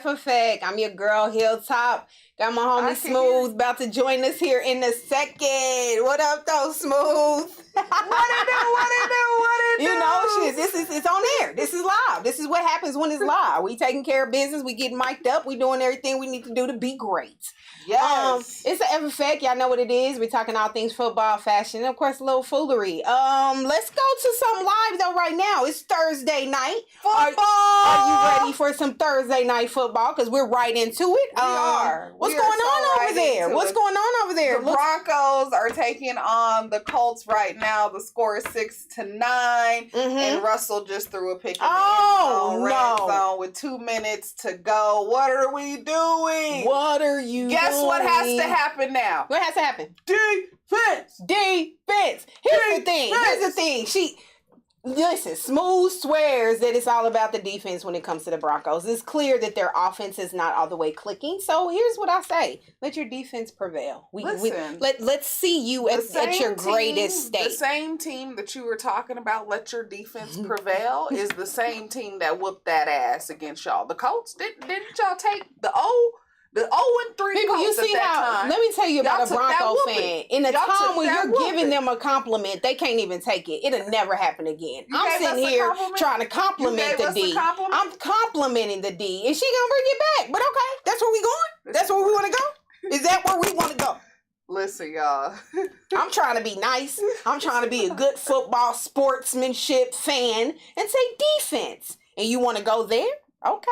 Effect. I'm your girl, HILTOP. Got my homie Smooth about to join us here in a second. What up, though, Smooth? What it do? You know, shit, it's on air. This is live. This is what happens when it's live. We taking care of business. We getting mic'd up. We doing everything we need to do to be great. Yes. It's the F Effect. Y'all know what it is. We're talking all things football, fashion, and of course, a little foolery. Let's go to some live, though, right now. It's Thursday night. Football! Are you ready for some Thursday night football? Because we're right into it. We are. What's going on over there? What's going on over there? The Broncos are taking on the Colts right now. The score is 6-9. And Russell just threw a pick in the red zone with 2 minutes to go. What are we doing? What are you Guess doing? what has to happen now? What has to happen? Defense. Here's the thing. Listen, Smooth swears that it's all about the defense when it comes to the Broncos. It's clear that their offense is not all the way clicking. So here's what I say. Let your defense prevail. Let's see you at your greatest state. The same team that you were talking about, let your defense prevail, is the same team that whooped that ass against y'all. The Colts, didn't y'all take the O? The 0-3 people, you Colts see at that how? time. Let me tell you about a Bronco fan. In a time when you're giving them a compliment, they can't even take it. It'll never happen again. I'm sitting here trying to compliment the D. I'm complimenting the D, and she gonna bring it back. But okay, that's where we going. That's where we want to go. Is that where we want to go? Listen, y'all. I'm trying to be nice. I'm trying to be a good football sportsmanship fan and say defense. And you want to go there? Okay.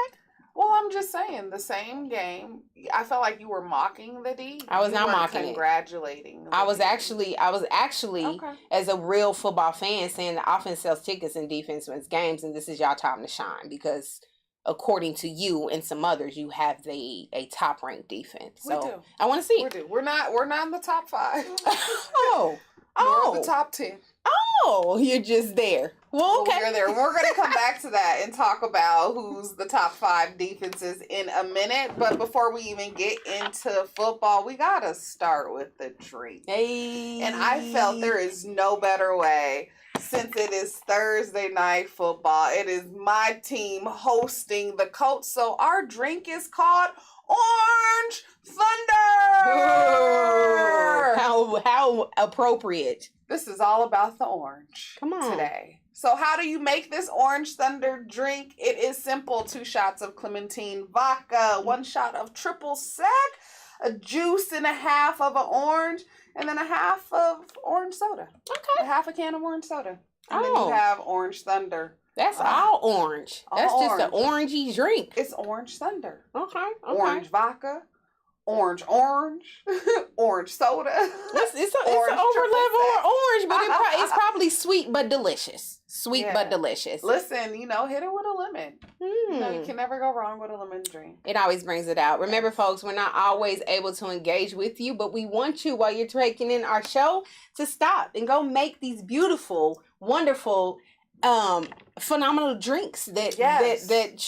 Well, I'm just saying, the same game, I felt like you were mocking the D. I was not mocking congratulating. I was actually, okay, as a real football fan, saying the offense sells tickets and defense wins games, and this is y'all time to shine because, according to you and some others, you have a top ranked defense. So we do. I want to see. We do. We're not in the top 5. Nor the top 10. Oh, you're just there. Well, okay. We're there. We're going to come back to that and talk about who's the top 5 defenses in a minute. But before we even get into football, we got to start with the drink. Hey. And I felt there is no better way, since it is Thursday night football. It is my team hosting the Colts. So our drink is called Orange Thunder. Ooh, how appropriate. This is all about the orange. Come on. Today. So how do you make this Orange Thunder drink? It is simple. 2 shots of Clementine vodka, 1 shot of triple sec, a juice and a half of an orange, and then a half of orange soda. Okay. A half a can of orange soda. And then you have Orange Thunder. That's all orange. That's just an orangey drink. It's Orange Thunder. Okay. Orange vodka. Orange, orange soda. It's an over-level orange, but it's probably sweet but delicious. But delicious. Listen, hit it with a lemon. You can never go wrong with a lemon drink. It always brings it out. Remember, folks, we're not always able to engage with you, but we want you, while you're taking in our show, to stop and go make these beautiful, wonderful, phenomenal drinks that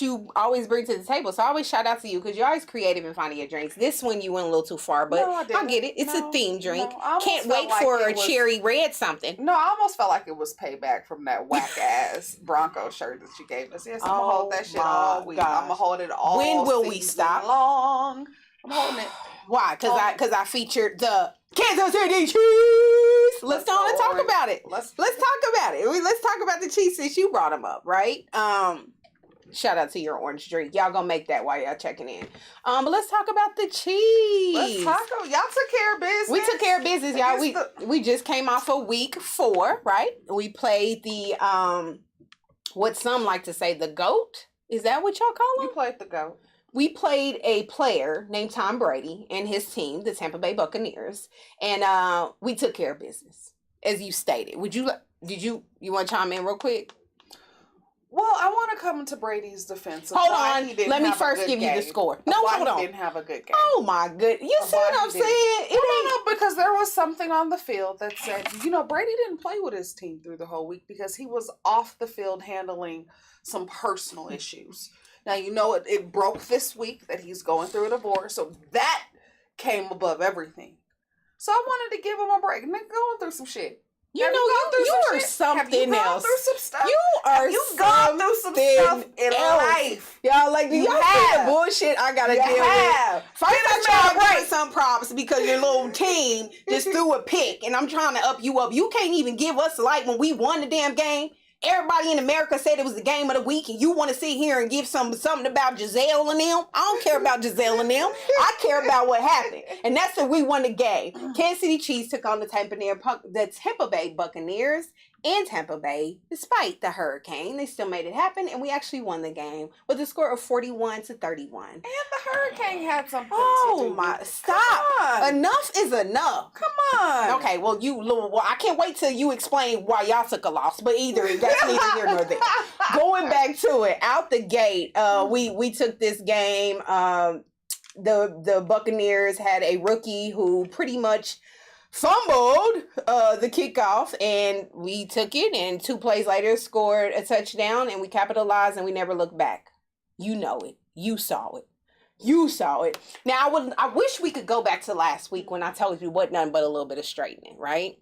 you always bring to the table. So I always shout out to you because you're always creative in finding your drinks. This one you went a little too far, but I get it. It's a theme drink. Can't wait for a cherry red something. No, I almost felt like it was payback from that whack ass Bronco shirt that you gave us. Yes, I'm gonna hold that shit all week. I'm gonna hold it all. When will we stop? Long. I'm holding it. Why? Because I featured the Kansas City Chiefs. Let's talk about it. Let's talk about it. Let's talk about the Chiefs since you brought them up, right? Shout out to your orange drink. Y'all gonna make that while y'all checking in. But let's talk about the Chiefs. Y'all took care of business. We took care of business, y'all. We just came off of week 4, right? We played the what some like to say the GOAT. Is that what y'all call him? We played the GOAT. We played a player named Tom Brady and his team, the Tampa Bay Buccaneers, and we took care of business, as you stated. You want to chime in real quick? Well, I want to come into Brady's defense. Hold on. Let me first give you the score. No, hold on. He didn't have a good game. Oh, my goodness. You see what I'm saying? No, because there was something on the field that said, Brady didn't play with his team through the whole week because he was off the field handling some personal issues. Now, it broke this week that he's going through a divorce, so that came above everything. So I wanted to give him a break. Nigga going through some shit. You are something else. Through some stuff? You've gone through some stuff in life. Y'all see the bullshit I gotta deal with. First I try to give some props because your little team just threw a pick and I'm trying to up you up. You can't even give us light when we won the damn game. Everybody in America said it was the game of the week, and you want to sit here and give something about Giselle and them? I don't care about Giselle and them. I care about what happened, and that's that we won the game. Kansas City Chiefs took on the Tampa Bay Buccaneers in Tampa Bay. Despite the hurricane, they still made it happen, and we actually won the game with a score of 41-31. And the hurricane had something to do with it. Stop! Enough is enough. Come on. Okay, well, I can't wait till you explain why y'all took a loss, but that's neither here nor there. Going back to it, out the gate, we took this game. The Buccaneers had a rookie who pretty much fumbled the kickoff, and we took it, and 2 plays later scored a touchdown, and we capitalized, and we never looked back. You know it. You saw it. Now, I wish we could go back to last week when I told you what nothing but a little bit of straightening, right?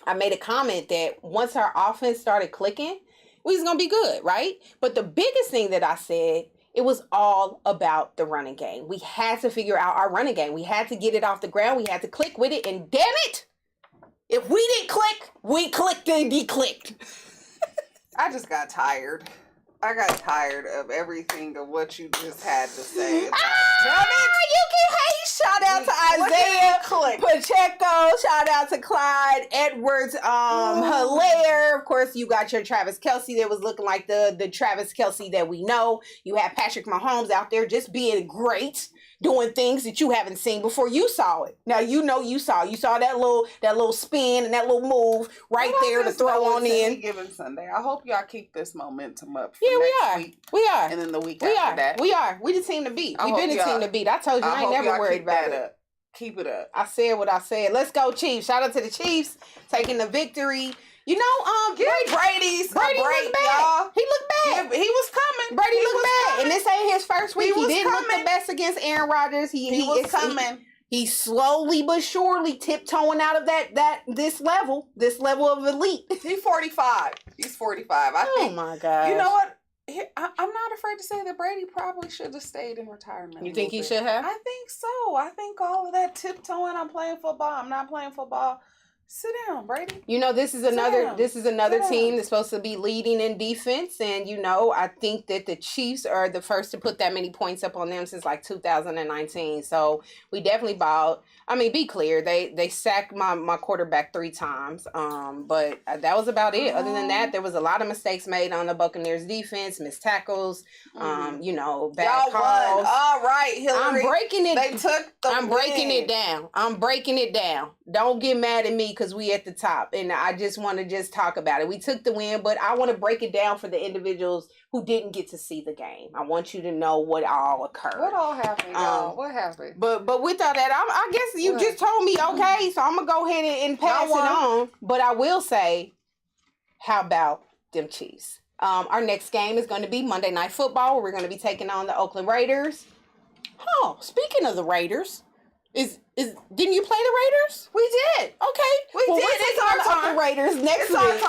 I made a comment that once our offense started clicking, we was going to be good, right? But the biggest thing that I said it was all about the running game. We had to figure out our running game. We had to get it off the ground. We had to click with it. And damn it, if we didn't click, we clicked and de-clicked. I just got tired. I got tired of everything of what you just had to say. You can hate. Shout out to Isaiah Pacheco. Shout out to Clyde Edwards. Hilaire. Of course, you got your Travis Kelce that was looking like the Travis Kelce that we know. You have Patrick Mahomes out there just being great, doing things that you haven't seen before. You saw it. Now you know you saw that little spin and that little move right there to throw on in. Given Sunday. I hope y'all keep this momentum up. Yeah, we are. We are. And then the week after that. We are. We the team to beat. We've been the team to beat. I told you I ain't never worried about it. Keep it up. I said what I said. Let's go, Chiefs. Shout out to the Chiefs taking the victory. You know, Brady looked bad. Y'all. He looked bad. He was coming. Brady looked bad. And this ain't his first week. He didn't look the best against Aaron Rodgers. He was coming. He's slowly but surely tiptoeing out of this level of elite. He's 45. He's 45. I think. Oh my God. You know what? I'm not afraid to say that Brady probably should have stayed in retirement. You think he should have? I think so. I think all of that tiptoeing, I'm playing football, I'm not playing football. Sit down, Brady. You know, this is another team that's supposed to be leading in defense. And, you know, I think that the Chiefs are the first to put that many points up on them since like 2019. So we definitely balled. I mean, be clear. They sacked my quarterback 3 times. But that was about it. Other than that, there was a lot of mistakes made on the Buccaneers defense, missed tackles, you know, bad calls. Won. All right, Hillary. I'm breaking it. They took the I'm breaking it down. I'm breaking it down. Don't get mad at me because we at the top. And I just want to talk about it. We took the win, but I want to break it down for the individuals who didn't get to see the game. I want you to know what all occurred. What all happened, y'all? What happened? But with all that, I guess you just told me, okay, so I'm going to go ahead and pass it on. But I will say, how about them Chiefs? Our next game is going to be Monday Night Football, where we're going to be taking on the Oakland Raiders. Oh, speaking of the Raiders, didn't you play the Raiders? We did. Okay. We did. It's our time. Raiders next week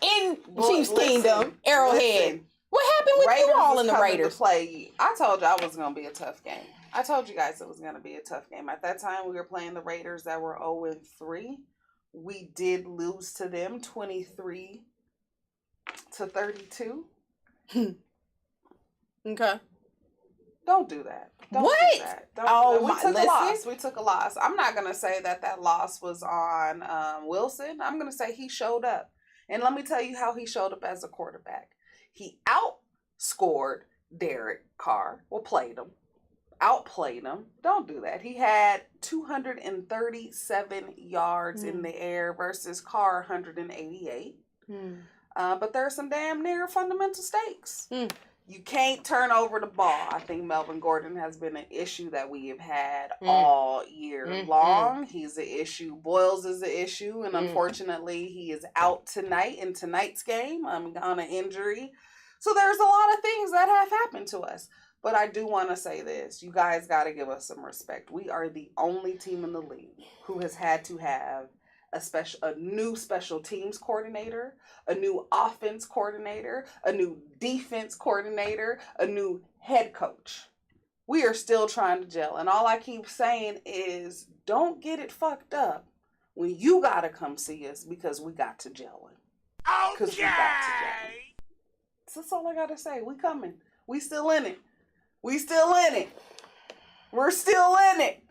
in Chiefs Kingdom, Arrowhead. What happened with Raiders you all in the Raiders? Play. I told y'all it was going to be a tough game. I told you guys it was going to be a tough game. At that time, we were playing the Raiders that were 0-3. We did lose to them 23-32. Okay. Don't do that. Don't what? Do that. We took a loss. I'm not going to say that loss was on Wilson. I'm going to say he showed up. And let me tell you how he showed up as a quarterback. He outscored Derek Carr. Outplayed him. Don't do that. He had 237 yards in the air versus Carr 188. But there are some damn near fundamental stakes. You can't turn over the ball. I think Melvin Gordon has been an issue that we have had all year long. He's an issue. Boyles is an issue. And unfortunately, he is out tonight in tonight's game on an injury. So there's a lot of things that have happened to us. But I do want to say this. You guys got to give us some respect. We are the only team in the league who has had to have a new special teams coordinator, a new offense coordinator, a new defense coordinator, a new head coach. We are still trying to gel. And all I keep saying is don't get it fucked up when you got to come see us because we got to gel. Because we got to gel. So that's all I got to say. We coming. We still in it. We're still in it.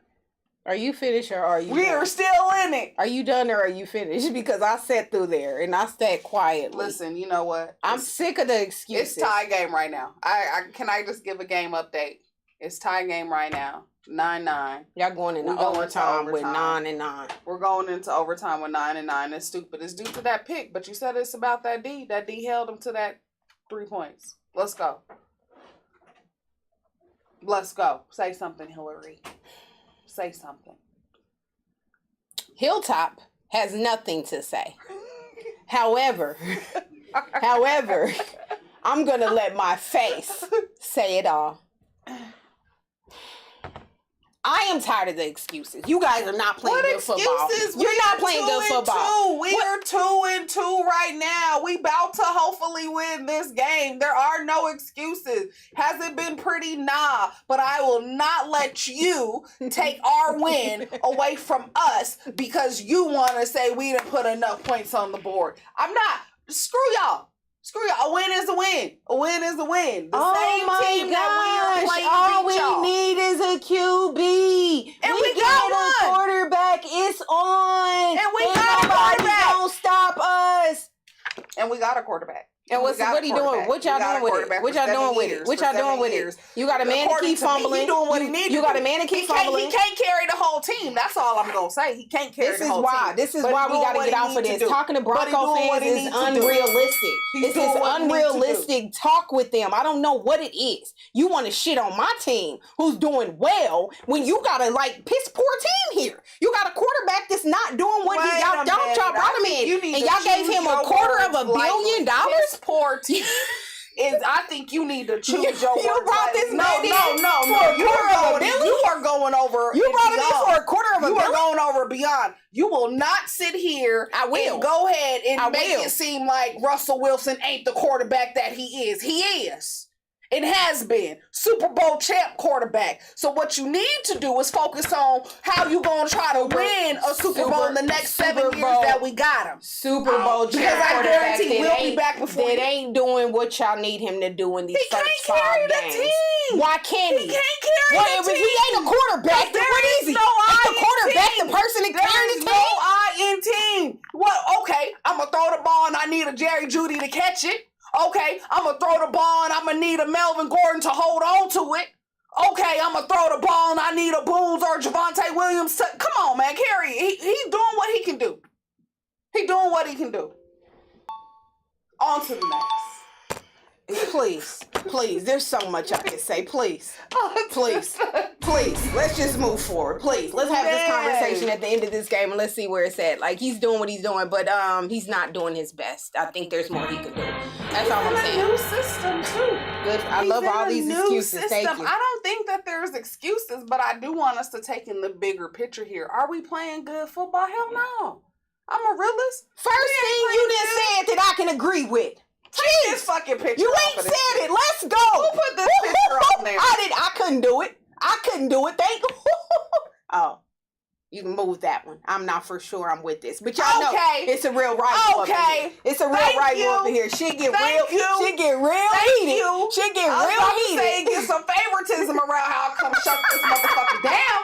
Are you finished or are you We done? are still in it. Are you done or are you finished? Because I sat through there and I sat quietly. Listen, you know what? I'm sick of the excuses. It's tie game right now. Can I just give a game update? It's tie game right now. 9-9. Y'all going into overtime with 9-9. We're going into overtime with 9-9. It's stupid. It's due to that pick, but you said it's about that D. That D held him to that 3 points. Let's go. Let's go. Say something, Hillary. Say something. HILTOP has nothing to say. However, I'm going to let my face say it all. I am tired of the excuses. You guys are not playing good football. You're not playing good football. We are 2-2 right now. We about to hopefully win this game. There are no excuses. Has it been pretty? Nah. But I will not let you take our win away from us because you want to say we didn't put enough points on the board. I'm not. Screw y'all. Screw y'all. A win is a win. A win is a win. The same team that we are playing all beat y'all. We need is a QB. And we got one. A quarterback. It's on. And we got a quarterback. Don't stop us. And we got a quarterback. And what are you doing? What y'all doing with it? What y'all doing with it? What y'all doing with it? You got a man to keep fumbling. He doing what he needs. You got a man to keep fumbling. He can't carry the whole team. That's all I'm gonna say. He can't carry the whole team. This is why we got to get off of this. Talking to Bronco fans is unrealistic. It's this unrealistic talk with them. I don't know what it is. You want to shit on my team who's doing well when you got a piss poor team here. You got a quarterback that's not doing what y'all brought him in, and y'all gave him $250 million. Poor team. I think you need to choose your words. You brought this man in. No. You are going over. You brought him in for $250 million. You are going over beyond. You will not sit here. I will. And go ahead and make it seem like Russell Wilson ain't the quarterback that he is. He is. It has been Super Bowl champ quarterback. So what you need to do is focus on how you gonna try to win a Super Bowl in the next 7 years that we got him. Super Bowl champ because I guarantee we'll be back before that ain't doing what y'all need him to do in these first 5 games. Team. Why can't he? He can't carry the team. If he ain't a quarterback, then what is he? Is the quarterback the person that carrying the team? No I in team. Well, okay, I'm gonna throw the ball and I need a Jerry Jeudy to catch it. Okay, I'm going to throw the ball and I'm going to need a Melvin Gordon to hold on to it. Okay, I'm going to throw the ball and I need a Boones or Javonte Williams to... Come on, man, carry it. He's doing what he can do. He's doing what he can do. On to the next. Please, there's so much I can say. Please, let's just move forward. Please, let's have this conversation at the end of this game and let's see where it's at. He's doing what he's doing, but he's not doing his best. I think there's more he can do. That's all I'm saying. New system too. Good. I love all these excuses. Thank you. I don't think that there's excuses, but I do want us to take in the bigger picture here. Are we playing good football? Hell no. I'm a realist. First thing you done said that I can agree with. Take this fucking picture. You ain't said it. Let's go. Who put this picture on there? I couldn't do it. Thank you. Oh, you can move that one. I'm not for sure I'm with this, but y'all know it's a real rival up in here. It's a real rival up in here. She get real heated. She get real heated. Get some favoritism around how I come shut this motherfucker down.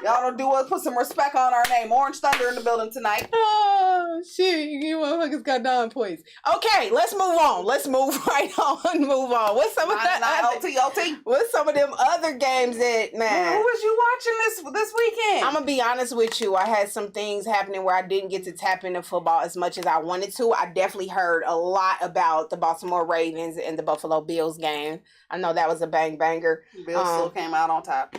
Y'all don't do it. Put some respect on our name. Orange Thunder in the building tonight. Oh, shit. You motherfuckers got 9 points. Okay, let's move on. Let's move right on. Move on. What's some of What's some of them other games that, man? Who was you watching this weekend? I'm going to be honest with you. I had some things happening where I didn't get to tap into football as much as I wanted to. I definitely heard a lot about the Baltimore Ravens and the Buffalo Bills game. I know that was a bang-banger. Bills still came out on top.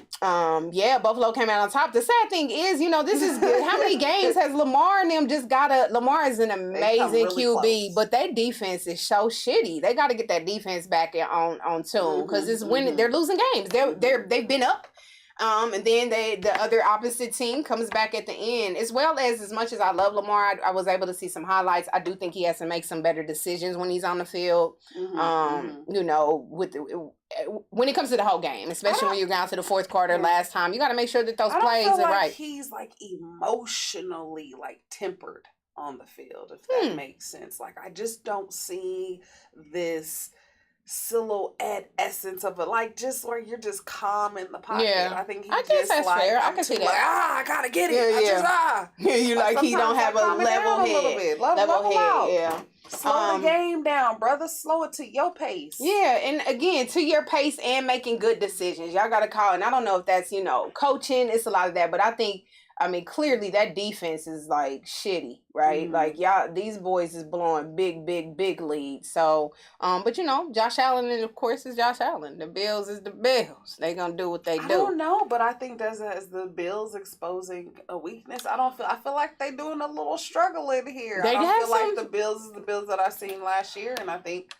Yeah, Buffalo came out on top. The sad thing is, this is good. How many games has Lamar and them just Lamar is an amazing QB, close. But their defense is so shitty. They got to get that defense back on tune because it's winning. They're losing games. They've been up. And then the other opposite team comes back at the end. As much as I love Lamar, I was able to see some highlights. I do think he has to make some better decisions when he's on the field. When it comes to the whole game, especially when you're down to the fourth quarter last time, you got to make sure that those plays are right. He's emotionally tempered on the field, if that makes sense. I just don't see this silhouette essence of it, just where you're just calm in the pocket. Yeah. I think I guess that's fair. I can see that. I gotta get it. You he don't have a level head. Level head. Yeah. Slow the game down, brother. Slow it to your pace. Yeah, and again, to your pace and making good decisions. Y'all got to call, and I don't know if that's, coaching. It's a lot of that, but I think, clearly that defense is shitty, right? Y'all, these boys is blowing big leads. So, but Josh Allen, and of course, is Josh Allen. The Bills is the Bills. They gonna do what they do. I don't know, but I think is the Bills exposing a weakness. I feel like they doing a little struggle in here. I don't feel like the Bills is the Bills that I seen last year, and I think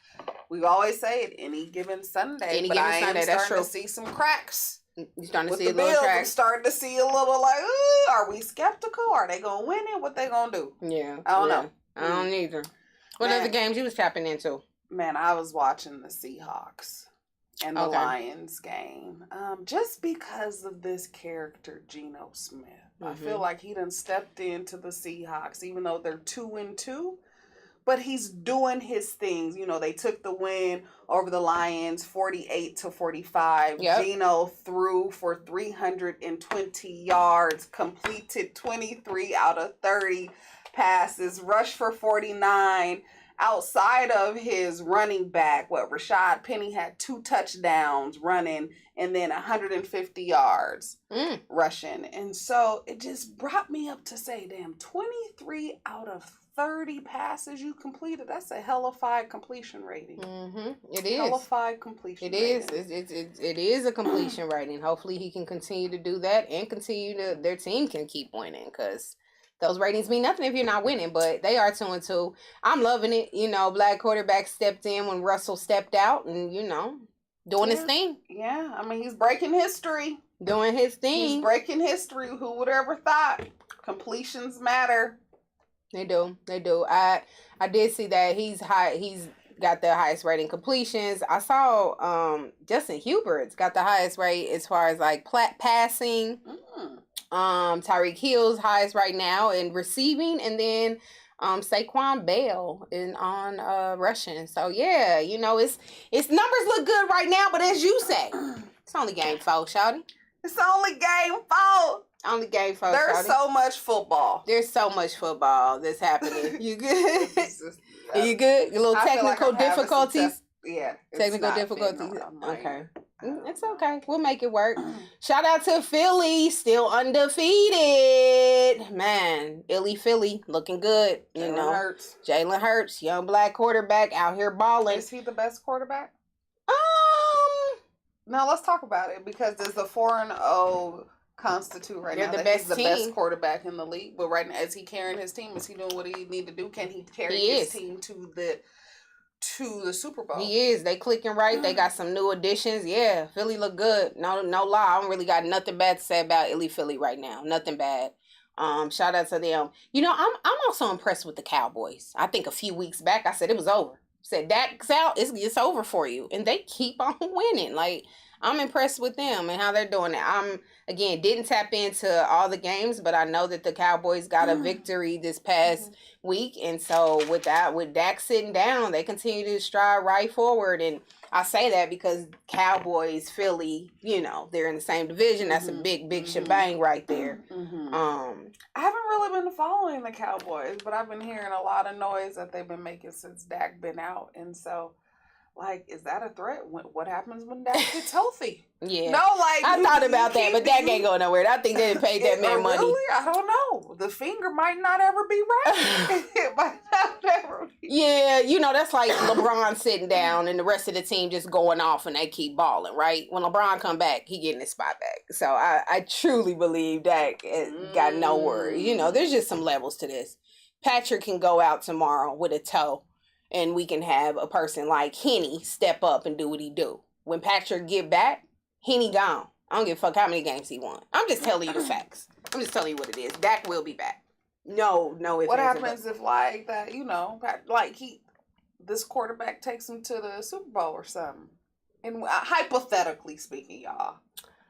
we always say it any given Sunday. I am starting to see some cracks You starting to with see the a little Bills, track. I'm starting to see a little like, ooh, are we skeptical? Are they gonna win it? What they gonna do? Yeah, I don't know. I don't either. What other games you was tapping into? Man, I was watching the Seahawks and the Lions game, just because of this character, Geno Smith. I feel like he done stepped into the Seahawks, even though they're 2-2. But he's doing his things. You know, they took the win over the Lions 48-45. Yep. Geno threw for 320 yards, completed 23 out of 30 passes, rushed for 49. Outside of his running back, Rashad Penny had 2 touchdowns running and then 150 yards rushing. And so it just brought me up to say, damn, 23 out of 30 passes you completed. That's a hellified completion rating. It is. Hellified completion rating. It is a completion rating. Hopefully he can continue to do that and their team can keep winning, because those ratings mean nothing if you're not winning, but they are 2-2. I'm loving it. You know, black quarterback stepped in when Russell stepped out and, you know, doing his thing. Yeah, I mean, he's breaking history. Doing his thing. He's breaking history. Who would ever thought? Completions matter. They do. I did see that he's got the highest rating completions. I saw Justin Hubert's got the highest rate as far as like passing. Tyreek Hill's highest right now in receiving, and then Saquon Bell on rushing. So yeah, you know, it's numbers look good right now, but as you say, it's only game 4, shawty. It's only game 4. Only game 4. There's shawty. so much football. There's so much football that's happening. You good? You good? Your little technical difficulties? Yeah. Technical difficulties. Okay. It's okay. We'll make it work. Shout out to Philly, still undefeated. Man, Philly looking good. You know, Jalen Hurts, young black quarterback out here balling. Is he the best quarterback? Now let's talk about it, because does the 4-0 constitute right now that he's the best quarterback in the league? But right now, is he carrying his team? Is he doing what he need to do? Can he carry his team to the Super Bowl? He is. They clicking right. They got some new additions. Yeah, Philly look good. No lie. I don't really got nothing bad to say about Philly right now. Nothing bad. Shout out to them. You know, I'm also impressed with the Cowboys. I think a few weeks back I said it was over. Said Dak's out, it's over for you, and they keep on winning. Like, I'm impressed with them and how they're doing it. Didn't tap into all the games, but I know that the Cowboys got a victory this past week, and so with Dak sitting down, they continue to stride right forward. And I say that because Cowboys, Philly, you know, they're in the same division. That's a big shebang right there. I haven't really been following the Cowboys, but I've been hearing a lot of noise that they've been making since Dak been out, and so, like, is that a threat? What happens when Dak gets healthy? Yeah. No, like, I thought about that, but Dak ain't going nowhere. I think they didn't pay that man money. Really? I don't know. The finger might not ever be right. It might not ever be. Yeah, you know, that's like LeBron sitting down and the rest of the team just going off and they keep balling, right? When LeBron come back, he getting his spot back. So I truly believe Dak got no worries. You know, there's just some levels to this. Patrick can go out tomorrow with a toe, and we can have a person like Henny step up and do what he do. When Patrick get back, Henny gone. I don't give a fuck how many games he won. I'm just telling you the facts. I'm just telling you what it is. Dak will be back. No. What happens if, like, that, you know, like, this quarterback takes him to the Super Bowl or something? And hypothetically speaking, y'all.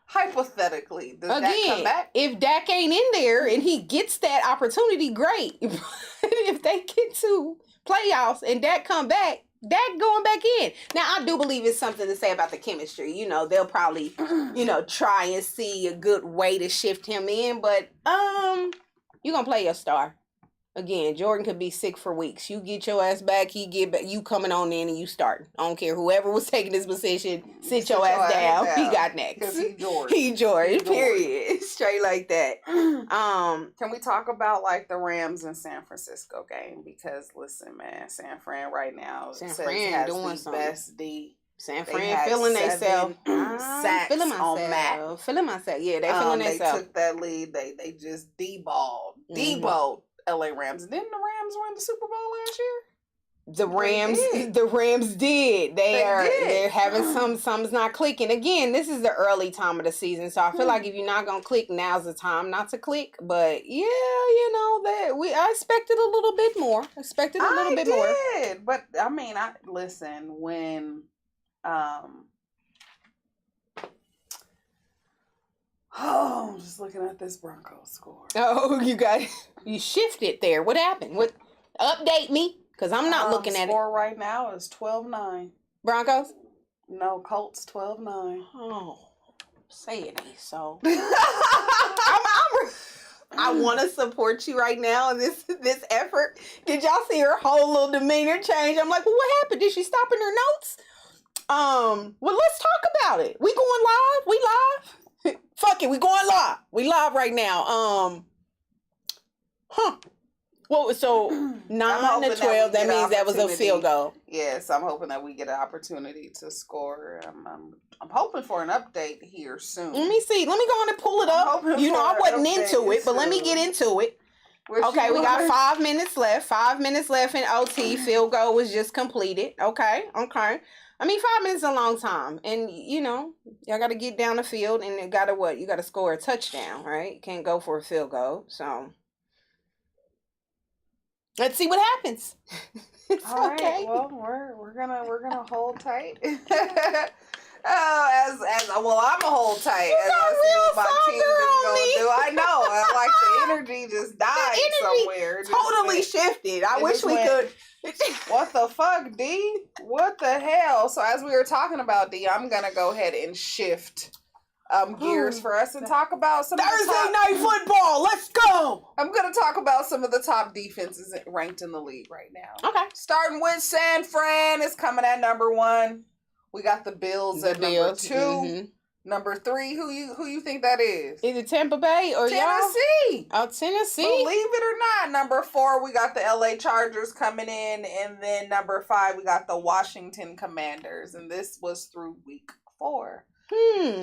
Hypothetically, does Dak come back? If Dak ain't in there and he gets that opportunity, great. If they get to playoffs and Dak come back, Dak going back in. Now, I do believe it's something to say about the chemistry. You know, they'll probably, you know, try and see a good way to shift him in. But you're going to play your star. Again, Jordan could be sick for weeks. You get your ass back, he get back. You coming on in and you starting. I don't care. Whoever was taking this position, sit your ass down. He got next. He George. Period. Straight like that. Can we talk about, like, the Rams and San Francisco game? Because listen, man, San Fran right now has the best D. San Fran feeling themselves. Sacks on Matt. Feeling myself. Yeah, they feeling themselves. They took that lead. They just deballed. Deballed LA Rams. Didn't the Rams win the Super Bowl last year? The Rams did. They're having some's not clicking. Again, this is the early time of the season, so I feel like if you're not gonna click, now's the time not to click. But yeah, I expected a little bit more. But I mean, listen when I'm just looking at this Broncos score. Oh, you shifted there. What happened? What? Update me. Because I'm not looking at it. The score right now is 12-9. Broncos? No, Colts 12-9. Oh, say it ain't so. I want to support you right now in this effort. Did y'all see her whole little demeanor change? I'm like, well, what happened? Did she stop in her notes? Well, let's talk about it. We going live? We live? Fuck it, we going live. We live right now. Well, so 9 to 12, that means that was a field goal. Yes, I'm hoping that we get an opportunity to score. I'm hoping for an update here soon. Let me see. Let me go on and pull it up. I wasn't into it, but let me get into it. Okay, we got 5 minutes left. 5 minutes left in OT. Field goal was just completed. Okay. I mean, 5 minutes is a long time. And, y'all got to get down the field and you got to score a touchdown, right? You can't go for a field goal. So let's see what happens. All right. Okay. Well, we're gonna hold tight. I'm gonna hold tight. You got real my song team girl is on me. do. I know. Like the energy just died somewhere. Totally shifted. I wish we could. What the fuck, D? What the hell? So as we were talking about, D, I'm gonna go ahead and shift gears for us and talk about some Thursday night football. Let's go. I'm gonna talk about some of the top defenses ranked in the league right now. Okay. Starting with San Fran is coming at number 1. We got the Bills at number 2. Mm-hmm. Number 3, who you think that is? Is it Tampa Bay or Tennessee? Oh, Tennessee. Believe it or not, number 4, we got the LA Chargers coming in, and then number 5, we got the Washington Commanders, and this was through week 4.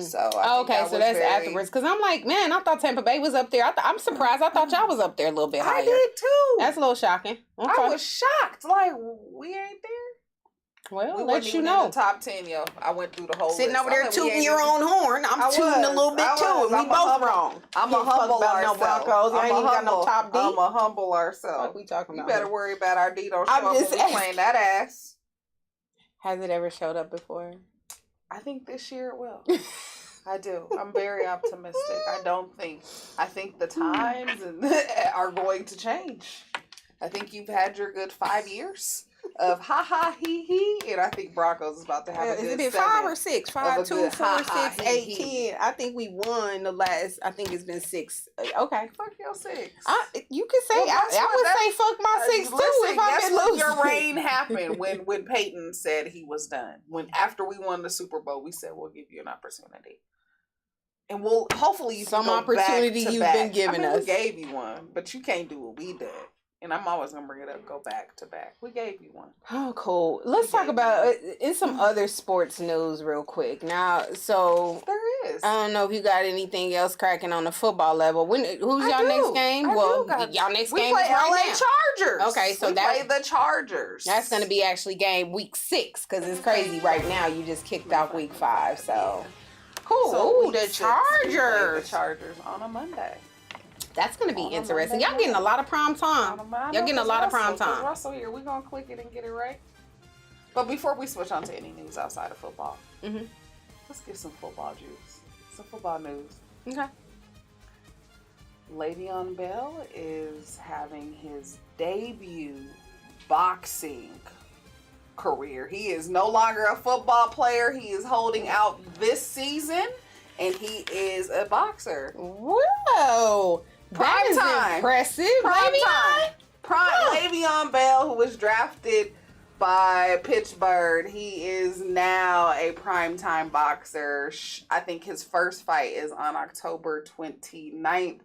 So so that's afterwards. Because I'm like, man, I thought Tampa Bay was up there. I'm surprised. I thought y'all was up there a little bit higher. I did too. That's a little shocking. Okay. I was shocked. Like, we ain't there. Well, let you know. In the top 10, yo. I went through the whole sitting list. over there tooting your own horn. I'm tooting a little bit too. And we both wrong. I'm a humble ourselves. No Broncos. You ain't even got no top D. I'm a humble ourselves. What we talking about? You better worry about our D. Don't show up when we playing that ass. Has it ever showed up before? I think this year it will. I do. I'm very optimistic. I think the times are going to change. I think you've had your good 5 years of ha ha he he, and I think Broncos is about to have a good 7. 5 or 6? 5, 2, 4, 6, 8, 10. I think we won the last. I think it's been 6. Okay. Fuck your 6. You can say I would say fuck my 6 too if I've been losing. Your reign happened when Peyton said he was done. When after we won the Super Bowl, we said we'll give you an opportunity. And we'll hopefully some opportunity you've been giving us. We gave you one, but you can't do what we did. And I'm always gonna bring it up. Go back to back. We gave you one. Oh, cool. Let's talk about in some other sports news real quick. Now, so there is. I don't know if you got anything else cracking on the football level. Who's y'all next game? Y'all next game is right now. Chargers. Okay, so we play the Chargers. That's gonna be actually game week 6 because it's crazy right now. You just kicked off week 5, so. Cool. So the Chargers. The Chargers on a Monday. That's going to be interesting. Y'all getting a lot of prime time. Y'all getting a lot of prime time. Russell here. We're going to click it and get it right. But before we switch on to any news outside of football, let's get some football juice. Some football news. Okay. Le'Veon Bell is having his debut boxing career. He is no longer a football player. He is holding out this season, and he is a boxer. Whoa! That is impressive. Le'Veon Bell, who was drafted by Pittsburgh, he is now a primetime boxer. I think his first fight is on October 29th.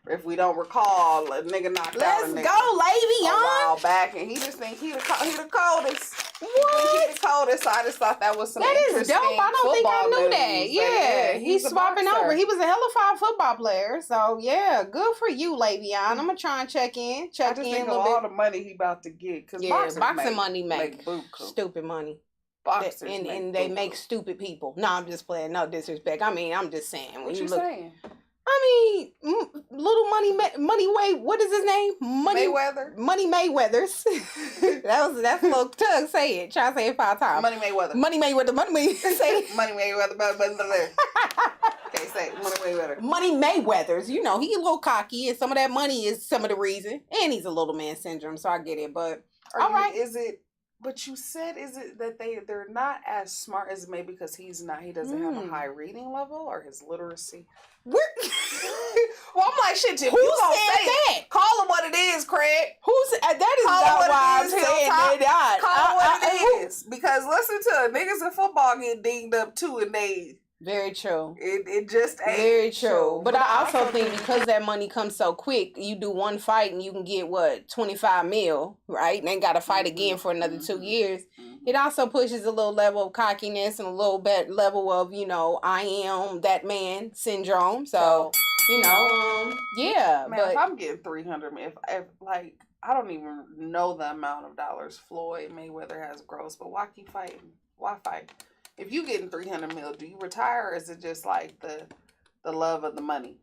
If we don't recall, a nigga knocked out a nigga. Let's go, Le'Veon! A while back, and he just think he the coldest. What? He's the coldest, so I just thought that was some interesting. That is dope. I don't think I knew news. that. Yeah, he's swapping over. He was a hella fine football player. So yeah, good for you, Le'Veon. I'm gonna try and check in. I just think of all the money he about to get, because boxing money make stupid money. Boxers and they make stupid people. No, I'm just playing. No disrespect. I mean, I'm just saying. What you saying? I mean, little money way. What is his name? Mayweather. Money Mayweathers. that's a little Tug. Say it. Try to say it 5 times. Money Mayweather. Money Mayweather. Say it. Money Mayweather. Okay, say it. Money Mayweather. Money Mayweathers. You know, he's a little cocky, and some of that money is some of the reason. And he's a little man syndrome, so I get it. But all right, is it? But you said, is it that they're not as smart as maybe because he doesn't have a high reading level or his literacy? Well, I'm like, shit, Jim. Who said that? Call him what it is, Craig. That is not why I'm saying that. Call him what it is. Because listen to niggas in football get dinged up too, and they... Very true. It just ain't very true. But I also think because that money comes so quick, you do one fight and you can get what, 25 mil, right? And then got to fight again for another 2 years. It also pushes a little level of cockiness and a little bit level of, you know, I am that man syndrome. So you know, yeah. Man, but if I'm getting 300, if like I don't even know the amount of dollars Floyd Mayweather has gross, but why keep fighting? Why fight? If you getting 300 mil, do you retire, or is it just like the love of the money?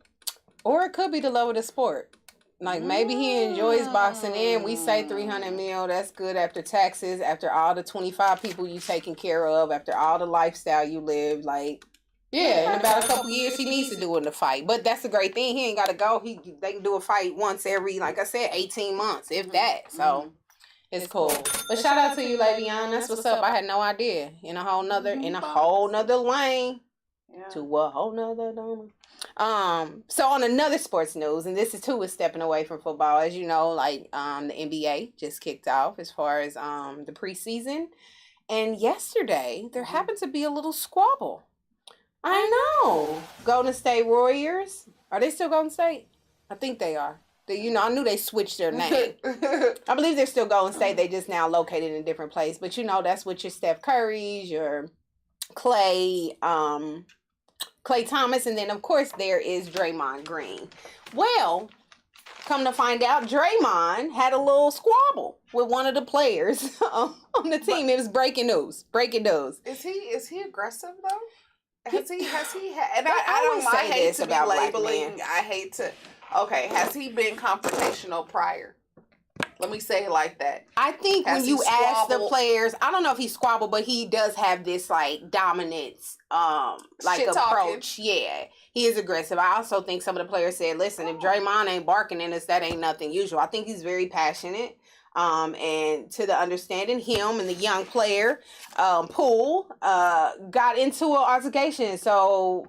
Or it could be the love of the sport. Like maybe he enjoys boxing and we say 300 mil, that's good after taxes, after all the 25 people you taking care of, after all the lifestyle you live. Like, yeah, in about a couple years he needs to do it in the fight. But that's a great thing. He ain't got to go. They can do a fight once every, like I said, 18 months, if that. So it's cool. But shout out to you, Le'Veon. That's what's up. I had no idea. In a whole nother lane. Yeah. To a whole nother domain. So on another sports news, and this is too is stepping away from football, as you know, like the NBA just kicked off as far as the preseason, and yesterday there happened to be a little squabble. I know. Golden State Warriors, are they still Golden State? I think they are. I knew they switched their name. I believe they're still Golden State. They just now located in a different place. But that's what your Steph Curry's, your Clay Thomas, and then of course there is Draymond Green. Well, come to find out, Draymond had a little squabble with one of the players on the team. It was breaking news. Is he aggressive though? Has he had? And I hate to be labeling. I hate to. Okay, has he been confrontational prior? Let me say it like that. I think when you ask the players, I don't know if he squabbled, but he does have this like dominance, like approach. Yeah, he is aggressive. I also think some of the players said, "Listen, if Draymond ain't barking in us, that ain't nothing usual." I think he's very passionate. And to the understanding, him and the young player, Poole, got into an altercation. So,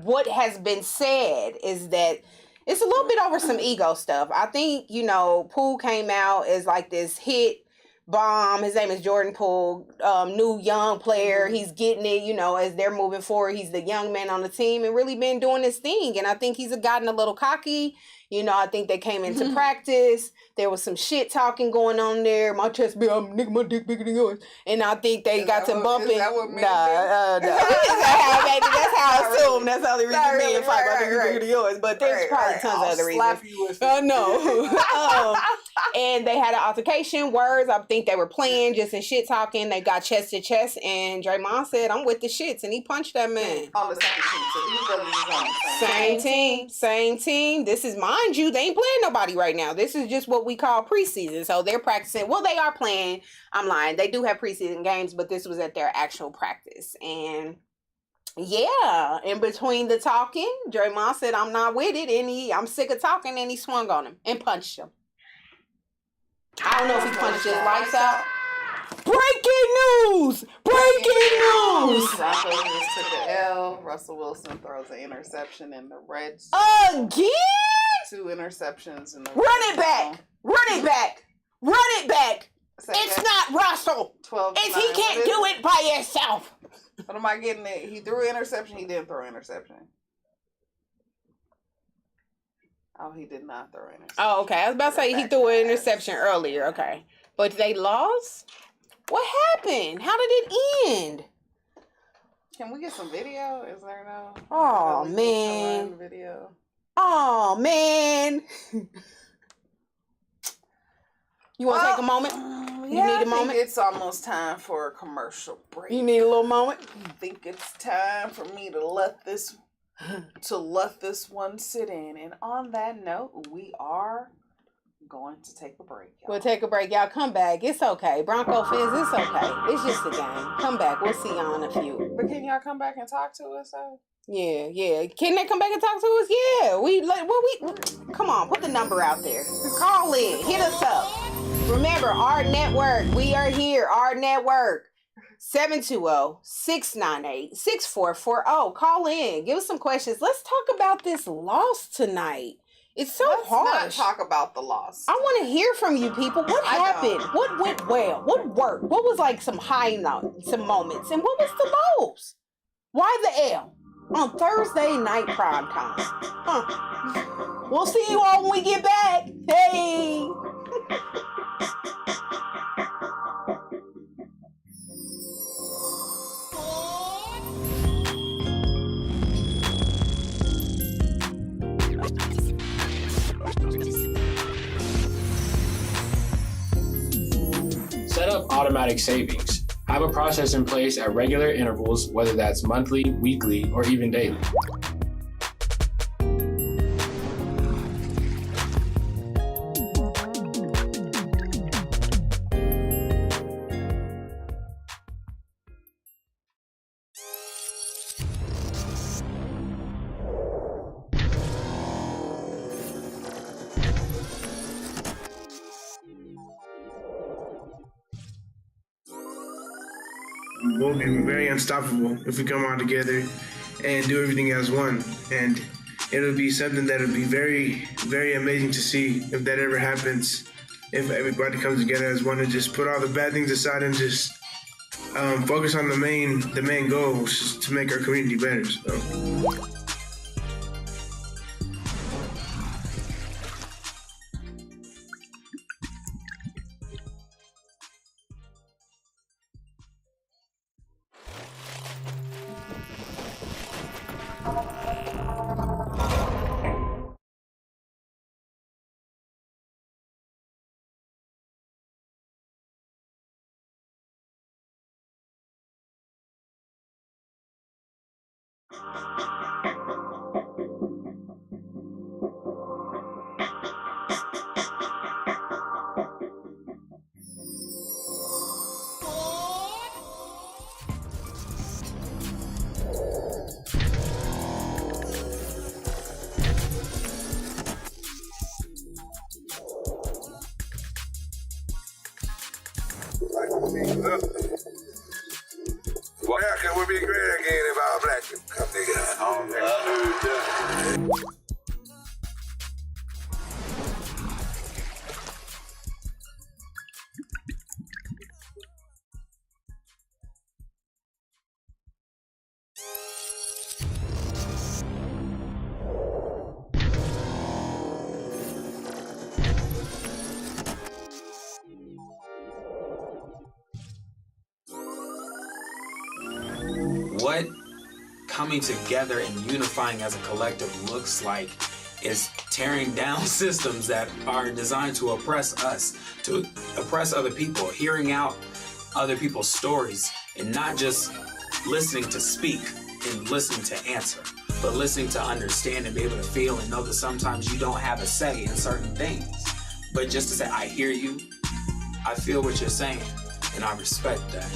what has been said is that it's a little bit over some ego stuff. I think, Poole came out as like this hit bomb. His name is Jordan Poole, new young player. He's getting it, as they're moving forward. He's the young man on the team and really been doing his thing. And I think he's gotten a little cocky. I think they came into practice. There was some shit talking going on there. My chest big, my dick bigger than yours. And I think they got to bumping. Is that what men do? That's how I assume. That's the only reason men fight. My dick bigger than yours. But there's probably tons of other reasons. I know. And they had an altercation, words. I think they were playing just in shit talking. They got chest to chest. And Draymond said, I'm with the shits. And he punched that man. On the same team. So he's going to be on the same team. This is, mind you, they ain't playing nobody right now. This is just what we call preseason. So they're practicing. Well, they are playing. I'm lying. They do have preseason games, but this was at their actual practice. And yeah, in between the talking, Draymond said, I'm not with it. And I'm sick of talking. And he swung on him and punched him. I don't know if he punched his lights out. Breaking news! Broncos just took the L. Russell Wilson throws an interception in the red zone. Again? 2 interceptions in the Run it back. It's not Russell. 12. He can't do it by himself. What am I getting at? He threw an interception. He didn't throw an interception. Oh, he did not throw an interception. Oh, okay. I was about to say he threw an interception earlier. Okay. But they lost? What happened? How did it end? Can we get some video? Is there no? Oh, man. Video. Oh, man. You want to take a moment? You need a moment? It's almost time for a commercial break. You need a little moment? I think it's time for me to let this one sit in. And on that note, we are going to take a break. Y'all. We'll take a break. Y'all come back. It's okay. Bronco fans, it's okay. It's just a game. Come back. We'll see y'all in a few. But can y'all come back and talk to us, though? Yeah. Can they come back and talk to us? Yeah. Come on, put the number out there. Call in. Hit us up. Remember, our network. We are here. Our network. 720-698-6440. Call in. Give us some questions. Let's talk about this loss tonight. It's so harsh. Let's not talk about the loss. I want to hear from you people. What happened? What went well? What worked? What was like some high notes, some moments? And what was the lows? Why the L? On Thursday night prime time. We'll see you all when we get back. Hey. Set up automatic savings. Have a process in place at regular intervals, whether that's monthly, weekly, or even daily. We'll be very unstoppable if we come all together and do everything as one. And it'll be something that'll be very, very amazing to see if that ever happens. If everybody comes together as one and just put all the bad things aside and just focus on the main goal, which is to make our community better. So. America would be great again if all black people come together. What coming together and unifying as a collective looks like is tearing down systems that are designed to oppress us, to oppress other people, hearing out other people's stories, and not just listening to speak and listening to answer, but listening to understand and be able to feel and know that sometimes you don't have a say in certain things. But just to say, I hear you, I feel what you're saying, and I respect that.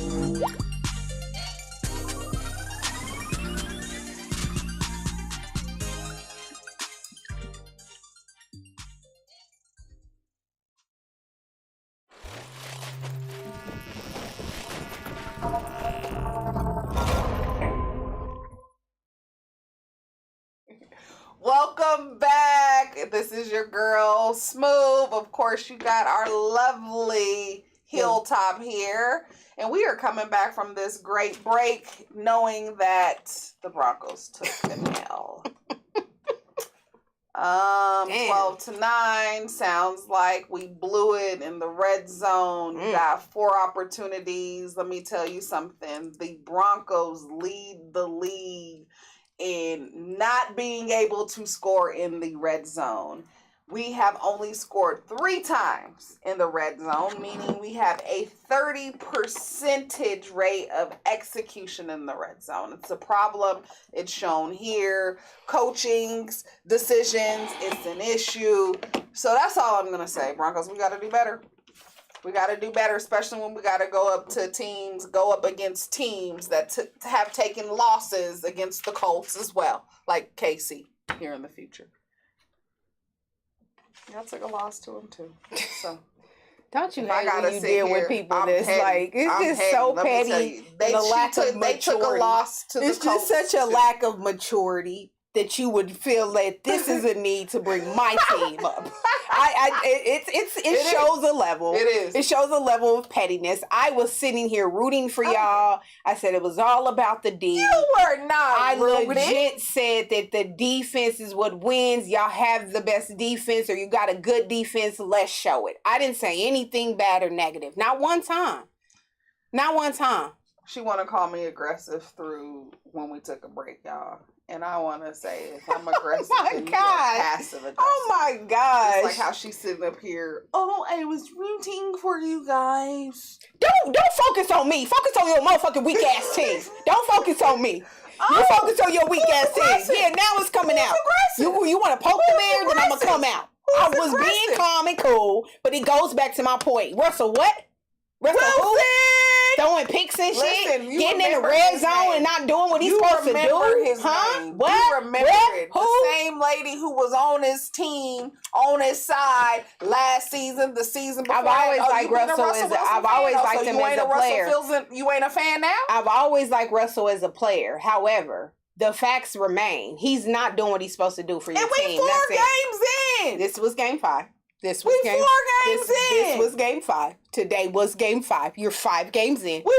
Welcome back. This is your girl, Smooth. Of course, you got our lovely HILTOP here. And we are coming back from this great break knowing that the Broncos took an L. 12-9 sounds like we blew it in the red zone. Got 4 opportunities. Let me tell you something. The Broncos lead the league in not being able to score in the red zone. We have only scored 3 times in the red zone, meaning we have a 30% rate of execution in the red zone. It's a problem. It's shown here. Coaching's decisions, it's an issue. So that's all I'm going to say, Broncos. We got to do better. We got to do better, especially when we got to go up against teams that have taken losses against the Colts as well, like KC here in the future. Y'all took a loss to them too. So don't you hate when you deal with people that's like, it's just so petty. They took a loss to the Colts. It's just such a lack of maturity that you would feel that this is a need to bring my team up. It shows a level. It is. It shows a level of pettiness. I was sitting here rooting for y'all. I said it was all about the D. You were not. I legit said that the defense is what wins. Y'all have the best defense, or you got a good defense. Let's show it. I didn't say anything bad or negative. Not one time. Not one time. She want to call me aggressive through when we took a break, y'all. And I want to say, if I'm aggressive, then you are passive aggressive. Oh my gosh. It's like how she's sitting up here. Oh, I was rooting for you guys. Don't focus on me. Focus on your motherfucking weak ass team. Don't focus on me. You focus on your weak ass team. Yeah, now it's coming out. You want to poke the bear, then I'm going to come out. I was being calm and cool, but it goes back to my point. Russell what? Russell who? Throwing picks and shit, getting in the red zone and not doing what he's supposed to do. His name. What? You remember it. Who? The same lady who was on his team, on his side last season, the season before. I've always liked Russell I've always liked him as a player. You ain't a fan now? I've always liked Russell as a player. However, the facts remain. He's not doing what he's supposed to do for your team. And we 4 games in. This was game 5. This was game 4 games in. This was game 5. Today was game 5. You're 5 games in. We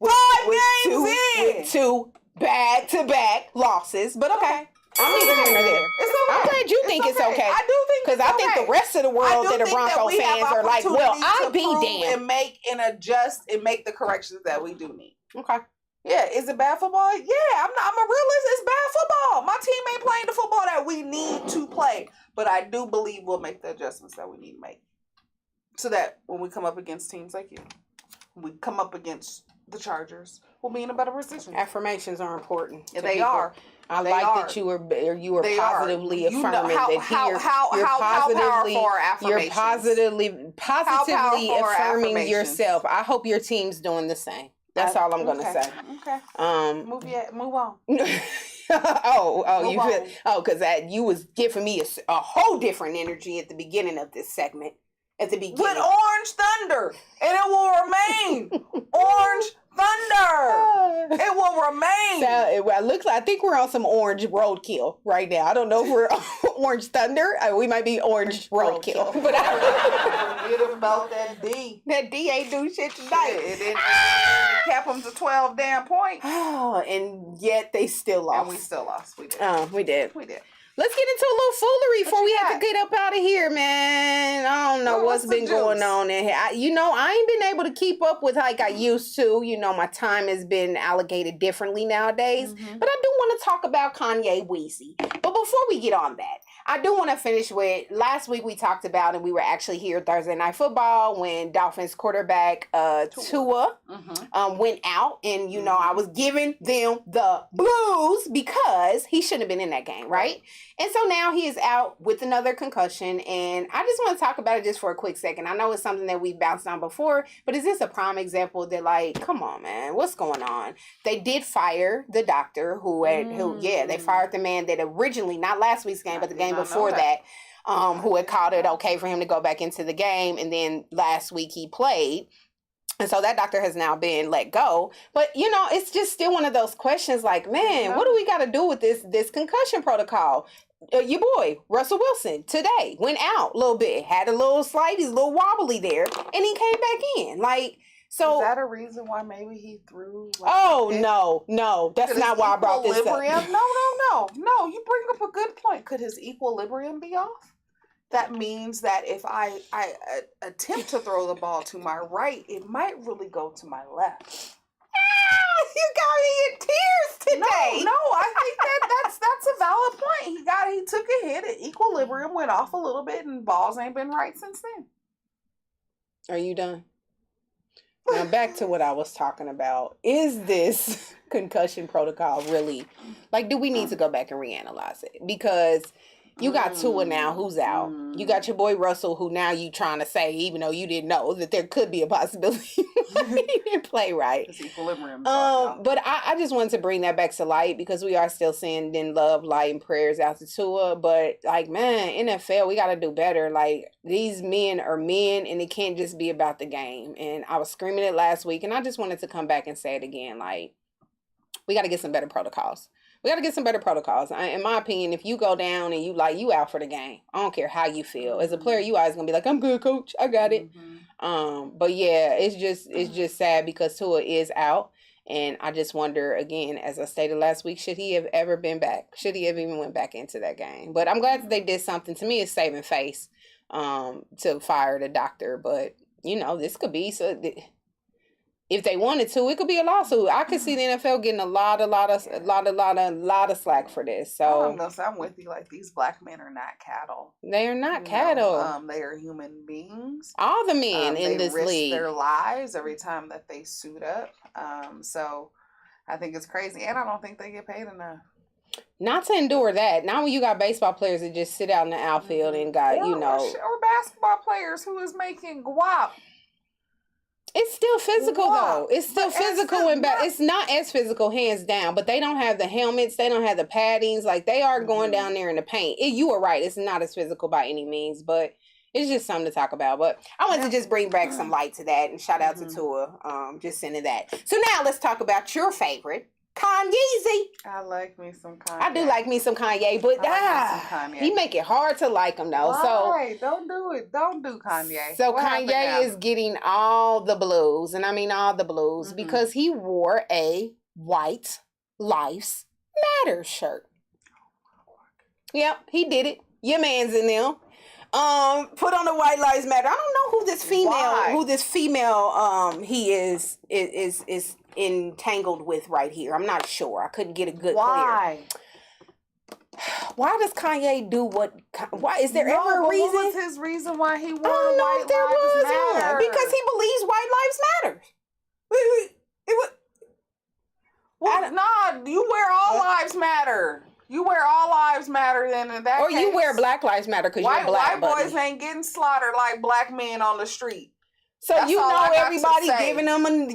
5 games in. With 2 back-to-back losses. But okay. I'm neither here nor there. It's okay. I'm glad you think it's okay. I do think because I think the rest of the world that are Bronco fans are like, well, I'll be damned. And make and adjust and make the corrections that we do need. Okay. Yeah, is it bad football? Yeah, I'm a realist. It's bad football. My team ain't playing the football that we need to play. But I do believe we'll make the adjustments that we need to make. So that when we come up against teams like you, we come up against the Chargers, we'll be in a better position. Affirmations are important. Yeah, they are. I like that you were positively affirming that you're positively affirming yourself. I hope your team's doing the same. That's all I'm gonna say. Okay. Move on. Because you was giving me a whole different energy at the beginning of this segment. At the beginning, with Orange Thunder, and it will remain Orange Thunder. It will remain. I think we're on some orange roadkill right now. I don't know if we're Orange Thunder. We might be orange roadkill. But forget about that D. That D ain't do shit tonight. It didn't cap them to 12 damn points. Oh, and yet they still lost. And we still lost. We did. We did. We did. Let's get into a little foolery before we have to get up out of here, man. I don't know what's been going on in here. I ain't been able to keep up with like I used to. My time has been allocated differently nowadays. Mm-hmm. But I do want to talk about Kanye Weezy. But before we get on that, I do want to finish with last week we talked about, and we were actually here Thursday Night Football when Dolphins quarterback Tua went out, and I was giving them the blues because he shouldn't have been in that game, right? And so now he is out with another concussion, and I just want to talk about it just for a quick second. I know it's something that we've bounced on before, but is this a prime example that, like, come on, man, what's going on? They did fire the doctor they fired the man that originally, not last week's game, but the game before that, who had called it okay for him to go back into the game, and then last week he played. And so that doctor has now been let go. But, it's just still one of those questions like, man, what do we got to do with this concussion protocol? Your boy, Russell Wilson, today went out a little bit, had a little slight, he's a little wobbly there, and he came back in. Like, So is that a reason why maybe he threw? Like, no, that's not why I brought this up. No. You bring up a good point. Could his equilibrium be off? That means that if I attempt to throw the ball to my right, it might really go to my left. You got me in tears today. No, I think that's a valid point. He took a hit, and equilibrium went off a little bit, and balls ain't been right since then. Are you done? Now back to what I was talking about. Is this concussion protocol really, like, do we need to go back and reanalyze it? Because you got Tua now who's out. You got your boy Russell who now you trying to say, even though you didn't know, that there could be a possibility he didn't play right. It's equilibrium. But I just wanted to bring that back to light because we are still sending love, light, and prayers out to Tua. But like, man, NFL, we got to do better. Like, these men are men and it can't just be about the game. And I was screaming it last week and I just wanted to come back and say it again. Like, we got to get some better protocols. We got to get some better protocols. In my opinion, if you go down and you out for the game, I don't care how you feel. As a player, you always going to be like, I'm good, coach. I got it. But yeah, it's just sad because Tua is out. And I just wonder, again, as I stated last week, should he have ever been back? Should he have even went back into that game? But I'm glad that they did something. To me, it's saving face to fire the doctor. But, this could be so... If they wanted to, it could be a lawsuit. I could see the NFL getting a lot of slack for this. So I'm with you. Like, these black men are not cattle. They are not cattle. They are human beings. All the men in this league, they risk their lives every time that they suit up. So I think it's crazy, and I don't think they get paid enough. Not to endure that. Not when you got baseball players that just sit out in the outfield and got or basketball players who is making guap. It's still physical though. It's still physical and it's not as physical, hands down. But they don't have the helmets. They don't have the paddings. Like, they are going down there in the paint. You are right. It's not as physical by any means, but it's just something to talk about. But I wanted to just bring back some light to that and shout out to Tua. Just sending that. So now let's talk about your favorite, Kanye. I like me some Kanye. I do like me some Kanye, but he make it hard to like him though. Why? Don't do it. Don't do Kanye. So Kanye is getting all the blues, and I mean all the blues, because he wore a White Lives Matter shirt. Yep, he did it. Your man's in there. Put on the White Lives Matter. I don't know who this female he is entangled with right here. I'm not sure. I couldn't get a good clear. Why does Kanye do what? Why is there ever a reason? What was his reason why he wore I don't know White if there Lives was Matter? one. Because he believes White Lives Matter. You wear All Lives Matter. You wear All Lives Matter, then in that or case, you wear Black Lives Matter because you're black. White boys ain't getting slaughtered like black men on the street. So that's everybody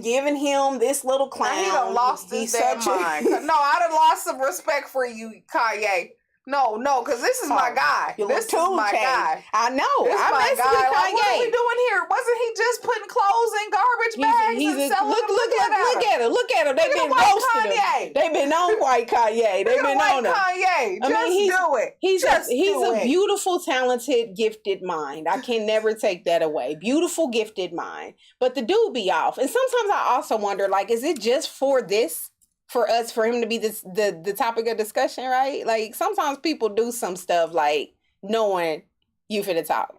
giving him this little clown. He done lost his damn mind. No, I done lost some respect for you, Kanye. No, because this is my guy. This is my guy. I know. This is my guy. Like, what are we doing here? Wasn't he just putting clothes in garbage bags and selling them? Look at him. They've been roasting him. They've been on white Kanye. They've been on him. Kanye. Do it. He's a beautiful, talented, gifted mind. I can never take that away. Beautiful, gifted mind. But the dude be off. And sometimes I also wonder, like, is it just for this? For him to be the topic of discussion, right? Like, sometimes people do some stuff like knowing you finna talk.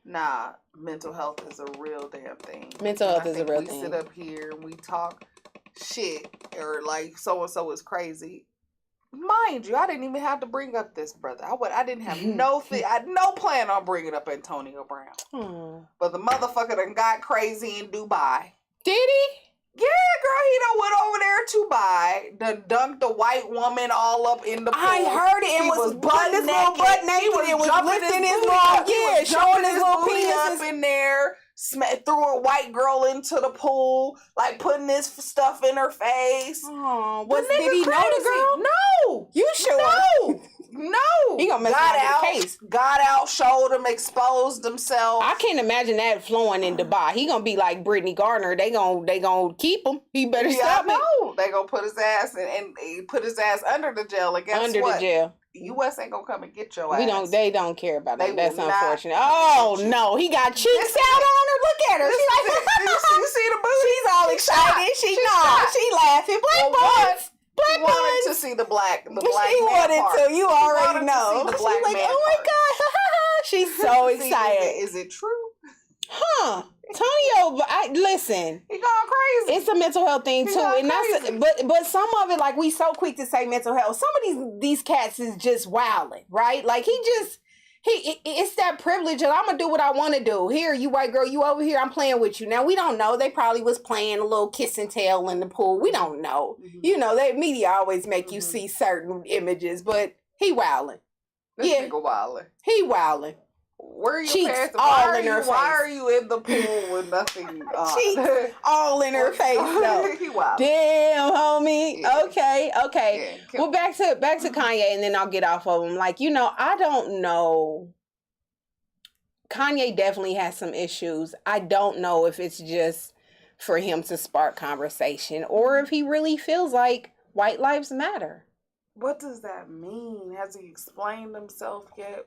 Nah, mental health is a real damn thing. Mental health is a real thing. We sit up here and we talk shit, or like so-and-so is crazy. Mind you, I didn't even have to bring up this brother. I didn't have I had no plan on bringing up Antonio Brown. But the motherfucker done got crazy in Dubai. Did he? Yeah, girl, he done went over there to Dubai, done dunked the white woman all up in the pool. I heard it. He was butt naked. He was lifting his long, showing his little penis up in there. Threw a white girl into the pool, like putting this stuff in her face. Oh, did he know the girl? No. You sure? No. He gonna mess around with the case. Got out, showed him, exposed himself. I can't imagine that flowing in Dubai. He gonna be like Brittany Garner. They gonna keep him. He better stop it. They gonna put his ass and put his ass under the jail. And guess what? The jail. U.S. ain't gonna come and get your ass. They don't care about it. That's unfortunate. Oh no, he got cheeks out on her. Look at her. She's like, you see the booty? She's all excited. She laughing. Black buns. Black buns. Wanted to see the black man She wanted part. to. You already know. The She's black like, man oh my part. God. She's so excited. Is it true? Huh. Tonio, listen. He going crazy. It's a mental health thing too, and that's but some of it, like we so quick to say mental health. Some of these cats is just wilding, right? Like it's that privilege of I'm gonna do what I want to do. Here, you white girl, you over here, I'm playing with you. Now we don't know. They probably was playing a little kiss and tell in the pool. We don't know. Mm-hmm. You know, they media always make you see certain images, but he wilding. This nigga wilding. He wilding. Where are you Cheeks past? all in her face. Why are you in the pool with nothing on? Cheeks all in her face. No. He wild. Damn, homie. Yeah. Okay. Yeah. Well, back to Kanye, and then I'll get off of him. Like, I don't know. Kanye definitely has some issues. I don't know if it's just for him to spark conversation or if he really feels like white lives matter. What does that mean? Has he explained himself yet?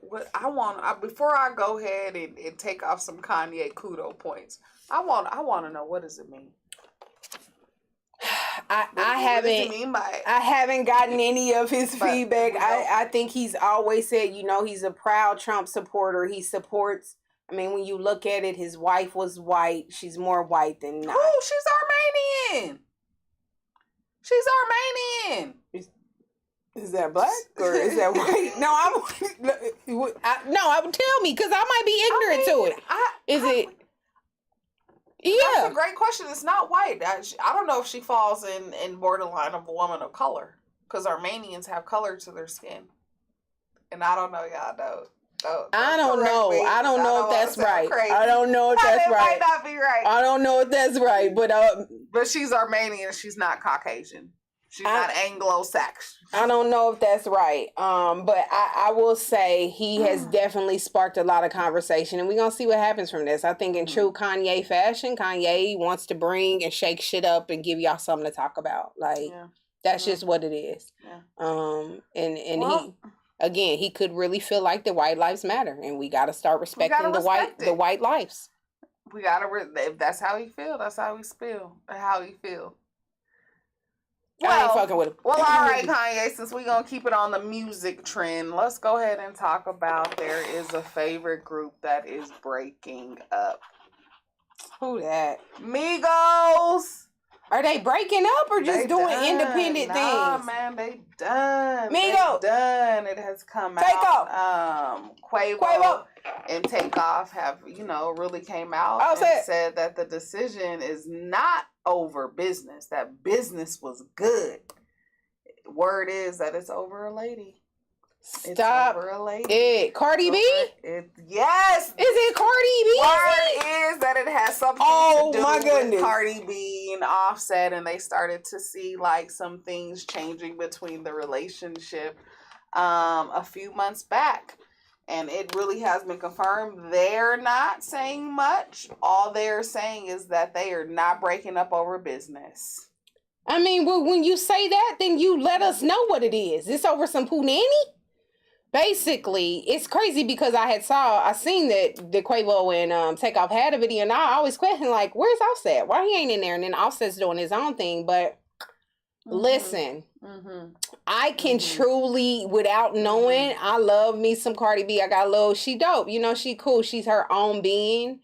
Before I go ahead and take off some Kanye kudo points, I want to know, what does it mean? I haven't gotten any of his feedback. I think he's always said, he's a proud Trump supporter. He supports. I mean, when you look at it, his wife was white. She's more white than not. Oh, she's Armenian. She's Armenian. Is that black or is that white? No, tell me, because I might be ignorant to it. Yeah. That's a great question. It's not white. I don't know if she falls in borderline of a woman of color, because Armenians have color to their skin. And I don't know, y'all know. I don't know. I don't know if that's right. I don't know if that's right. It might not be right. I don't know if that's right, but she's Armenian. She's not Caucasian. She's not Anglo-Saxon. I don't know if that's right. But I will say he has definitely sparked a lot of conversation, and we're going to see what happens from this. I think in true Kanye fashion, Kanye wants to bring and shake shit up and give y'all something to talk about. Like, that's just what it is. Yeah. He could really feel like the white lives matter, and we got to start respecting the white lives. We got to, if that's how he feel, that's how he feel. I ain't fucking with him. Well, all right, Kanye, since we're going to keep it on the music trend, let's go ahead and talk about there is a favorite group that is breaking up. Who that? Migos. Are they breaking up or just doing independent things? Nah, man, they done. Migos. They done. It has come out. Quavo and Takeoff have, really came out and said that the decision is not over business. That business was good. Word is that it's over a lady. It's over a lady. Cardi B? Yes. Is it Cardi B? Word is that it has something to do with Cardi B and Offset, and they started to see like some things changing between the relationship a few months back. And it really has been confirmed. They're not saying much. All they're saying is that they are not breaking up over business. I mean, well, when you say that, then you let us know what it is. It's over some punani? Basically, it's crazy because I seen that the Quavo and Takeoff had a video, and I always question, like, where's Offset? Why he ain't in there? And then Offset's doing his own thing. But listen, I can truly, without knowing, I love me some Cardi B. I got a little, she dope. She cool. She's her own being.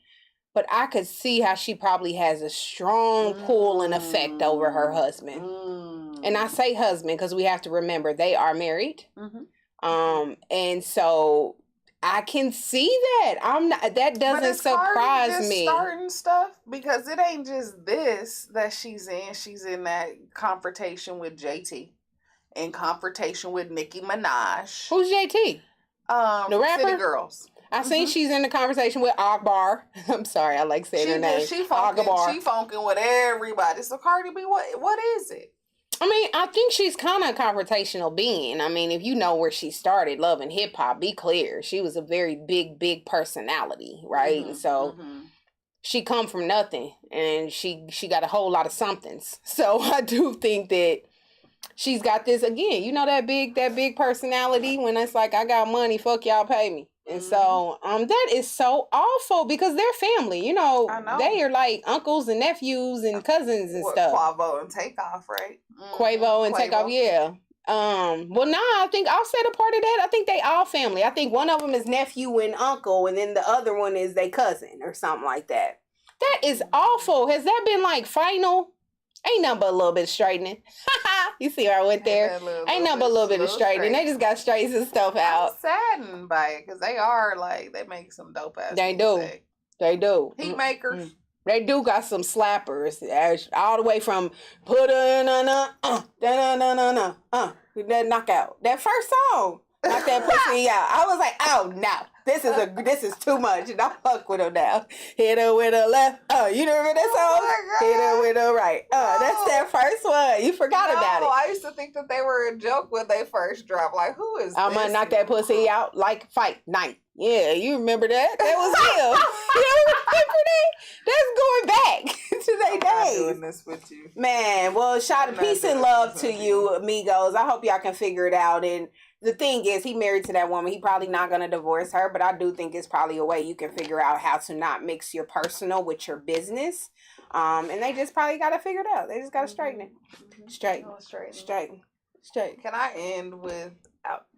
But I could see how she probably has a strong pull and effect over her husband. And I say husband because we have to remember they are married. And so I can see that. That doesn't surprise me. Starting stuff because it ain't just this that she's in. She's in that confrontation with JT, in confrontation with Nicki Minaj. Who's JT? The rapper? City Girls. I seen she's in the conversation with Akbar. I'm sorry, I like saying her name. She funking with everybody. So Cardi B, what is it? I mean, I think she's kind of a confrontational being. I mean, if you know where she started loving hip hop, be clear. She was a very big personality, right? And so she come from nothing, and she got a whole lot of somethings. So I do think that she's got this again. That big personality when it's like, I got money, fuck y'all, pay me. And so that is so awful because they're family. You know, they are like uncles and nephews and cousins and stuff. Quavo and Takeoff, right? Quavo and Takeoff, yeah. Well, nah, I think Offset a part of that. I think they all family. I think one of them is nephew and uncle, and then the other one is their cousin or something like that. That is awful. Has that been like final? Ain't nothing but a little bit of straightening. You see where I went there? Ain't nothing but a little bit of straightening. They just got straighten some stuff out. I'm saddened by it because they are like, they make some dope ass music. They do. Heat makers. They do got some slappers, all the way from put that knockout. That first song, knock that pussy out. I was like, oh no, this is too much, and I fuck with her now. Hit her with her left. You remember that song? Hit her with her right. That's that first one. You forgot about it. I used to think that they were a joke when they first dropped. Like, who is? I'm gonna knock that pussy out like fight night. Yeah, you remember that? That was him. You remember that? That's going back to their days. I'm not doing this with you. Man, well, shout out peace and love to you, amigos. I hope y'all can figure it out. And the thing is, he married to that woman. He probably not going to divorce her, but I do think it's probably a way you can figure out how to not mix your personal with your business. And they just probably got to figure it out. They just got to straighten it. Straighten. Can I end with...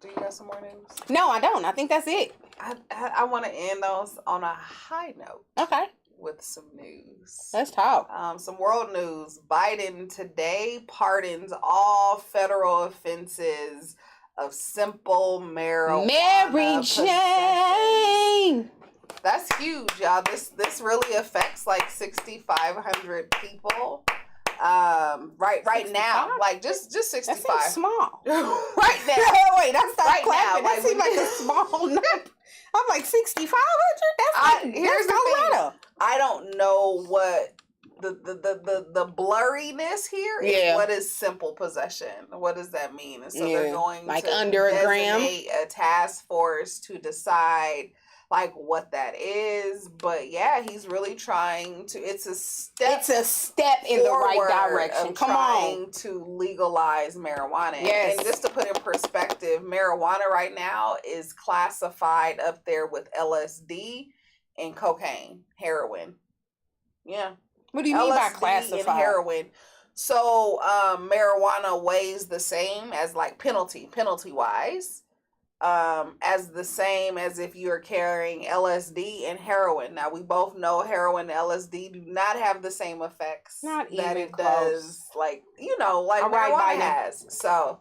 do you got some more news? No, I don't. I think that's it. I want to end those on a high note. Okay. With some news. Let's talk. Some world news. Biden today pardons all federal offenses of simple marijuana. Mary Jane. That's huge, y'all. This really affects like 6,500 people. Right now, like just 65. That seems small. Right now. Wait, I stopped clapping. Now, that seems like a small number. I'm like 6,500. That's here's Colorado. the thing. I don't know what the blurriness here is. What is simple possession? What does that mean? And so they're going like to under a gram, a task force to decide like what that is. But yeah, he's really trying to. It's a step in the right direction. Trying to legalize marijuana. Yes. And just to put in perspective, marijuana right now is classified up there with LSD and cocaine, heroin. Yeah. What do you mean by classified? And heroin. So marijuana weighs the same as like penalty wise. As the same as if you're carrying LSD and heroin. Now we both know heroin and LSD do not have the same effects that it close. Does. Like marijuana has. So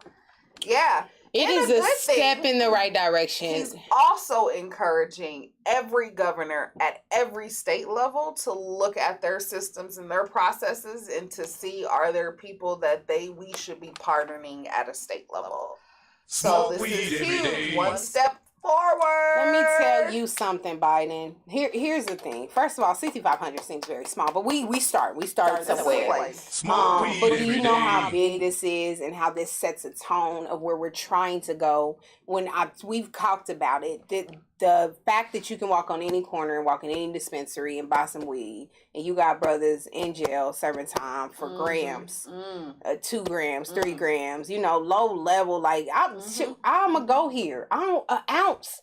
yeah. It is a step in the right direction. He's also encouraging every governor at every state level to look at their systems and their processes and to see, are there people that we should be pardoning at a state level. So this is huge. One step forward. Let me tell you something, Biden. Here's the thing. First of all, 6,500 seems very small, but we start somewhere. But do you know how big this is and how this sets a tone of where we're trying to go? We've talked about it. The fact that you can walk on any corner and walk in any dispensary and buy some weed, and you got brothers in jail serving time for grams, 2 grams, 3 grams, low level. Like I'm gonna go here. An ounce,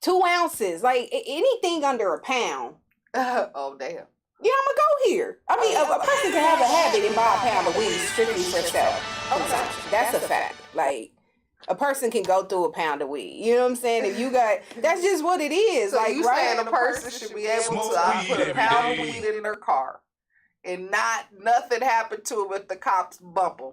2 ounces, like anything under a pound. Oh damn. Yeah, I'm gonna go here. I mean, a person can have a habit and buy a pound of weed strictly for self-consumption. That's a fact. Like, a person can go through a pound of weed. You know what I'm saying? If you got, that's just what it is. So like, you saying a person should be able to put a pound of weed in their car and nothing happened to him if the cops bump them.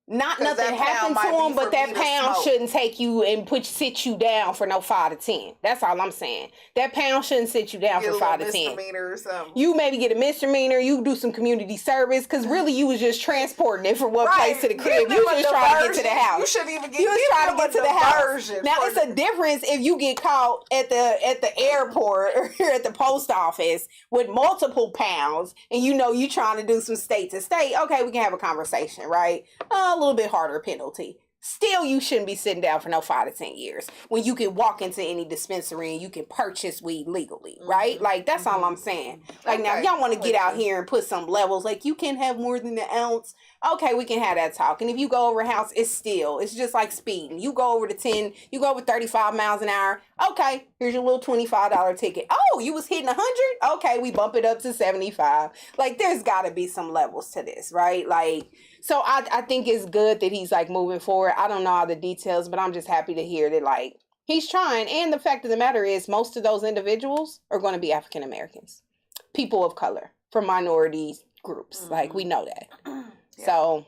Not nothing happened to him, but that pound shouldn't take you and sit you down for no 5 to 10. That's all I'm saying. That pound shouldn't sit you down for 5 to 10. Or something. You maybe get a misdemeanor. You do some community service because really you was just transporting it from one place to the crib. You was just trying to get to the house. You shouldn't even get. You was trying to get to the house. Now it's a difference if you get caught at the airport or at the post office with multiple pounds, and you trying to do some state to state. Okay, we can have a conversation, right? A little bit harder penalty. Still, you shouldn't be sitting down for no 5 to 10 years when you can walk into any dispensary and you can purchase weed legally, right? Like, that's all I'm saying. Like, now, if y'all want to get out here and put some levels, like, you can have more than an ounce. Okay, we can have that talk. And if you go over a house, it's just like speeding. You go over 35 miles an hour. Okay, here's your little $25 ticket. Oh, you was hitting 100? Okay, we bump it up to 75. Like, there's got to be some levels to this, right? Like, so I think it's good that he's, like, moving forward. I don't know all the details, but I'm just happy to hear that, like, he's trying. And the fact of the matter is, most of those individuals are going to be African Americans, people of color, from minority groups. Mm-hmm. Like, we know that. Yeah. So...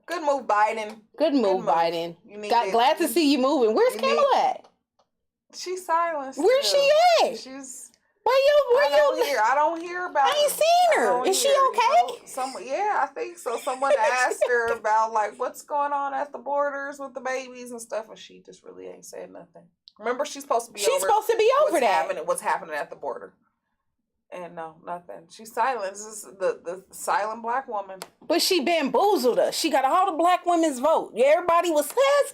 Good move, Biden. Good move, Biden. Glad to see you moving. Where's Kamala at? She's silenced. Where's she at? She's. I don't hear about. I ain't seen her. Is she okay? Yeah, I think so. Someone asked her about like what's going on at the borders with the babies and stuff, and she just really ain't said nothing. Remember, she's supposed to be. What's happening at the border? And no, nothing. She's silent. This is the silent black woman. But she bamboozled us. She got all the black women's vote. Everybody was, let's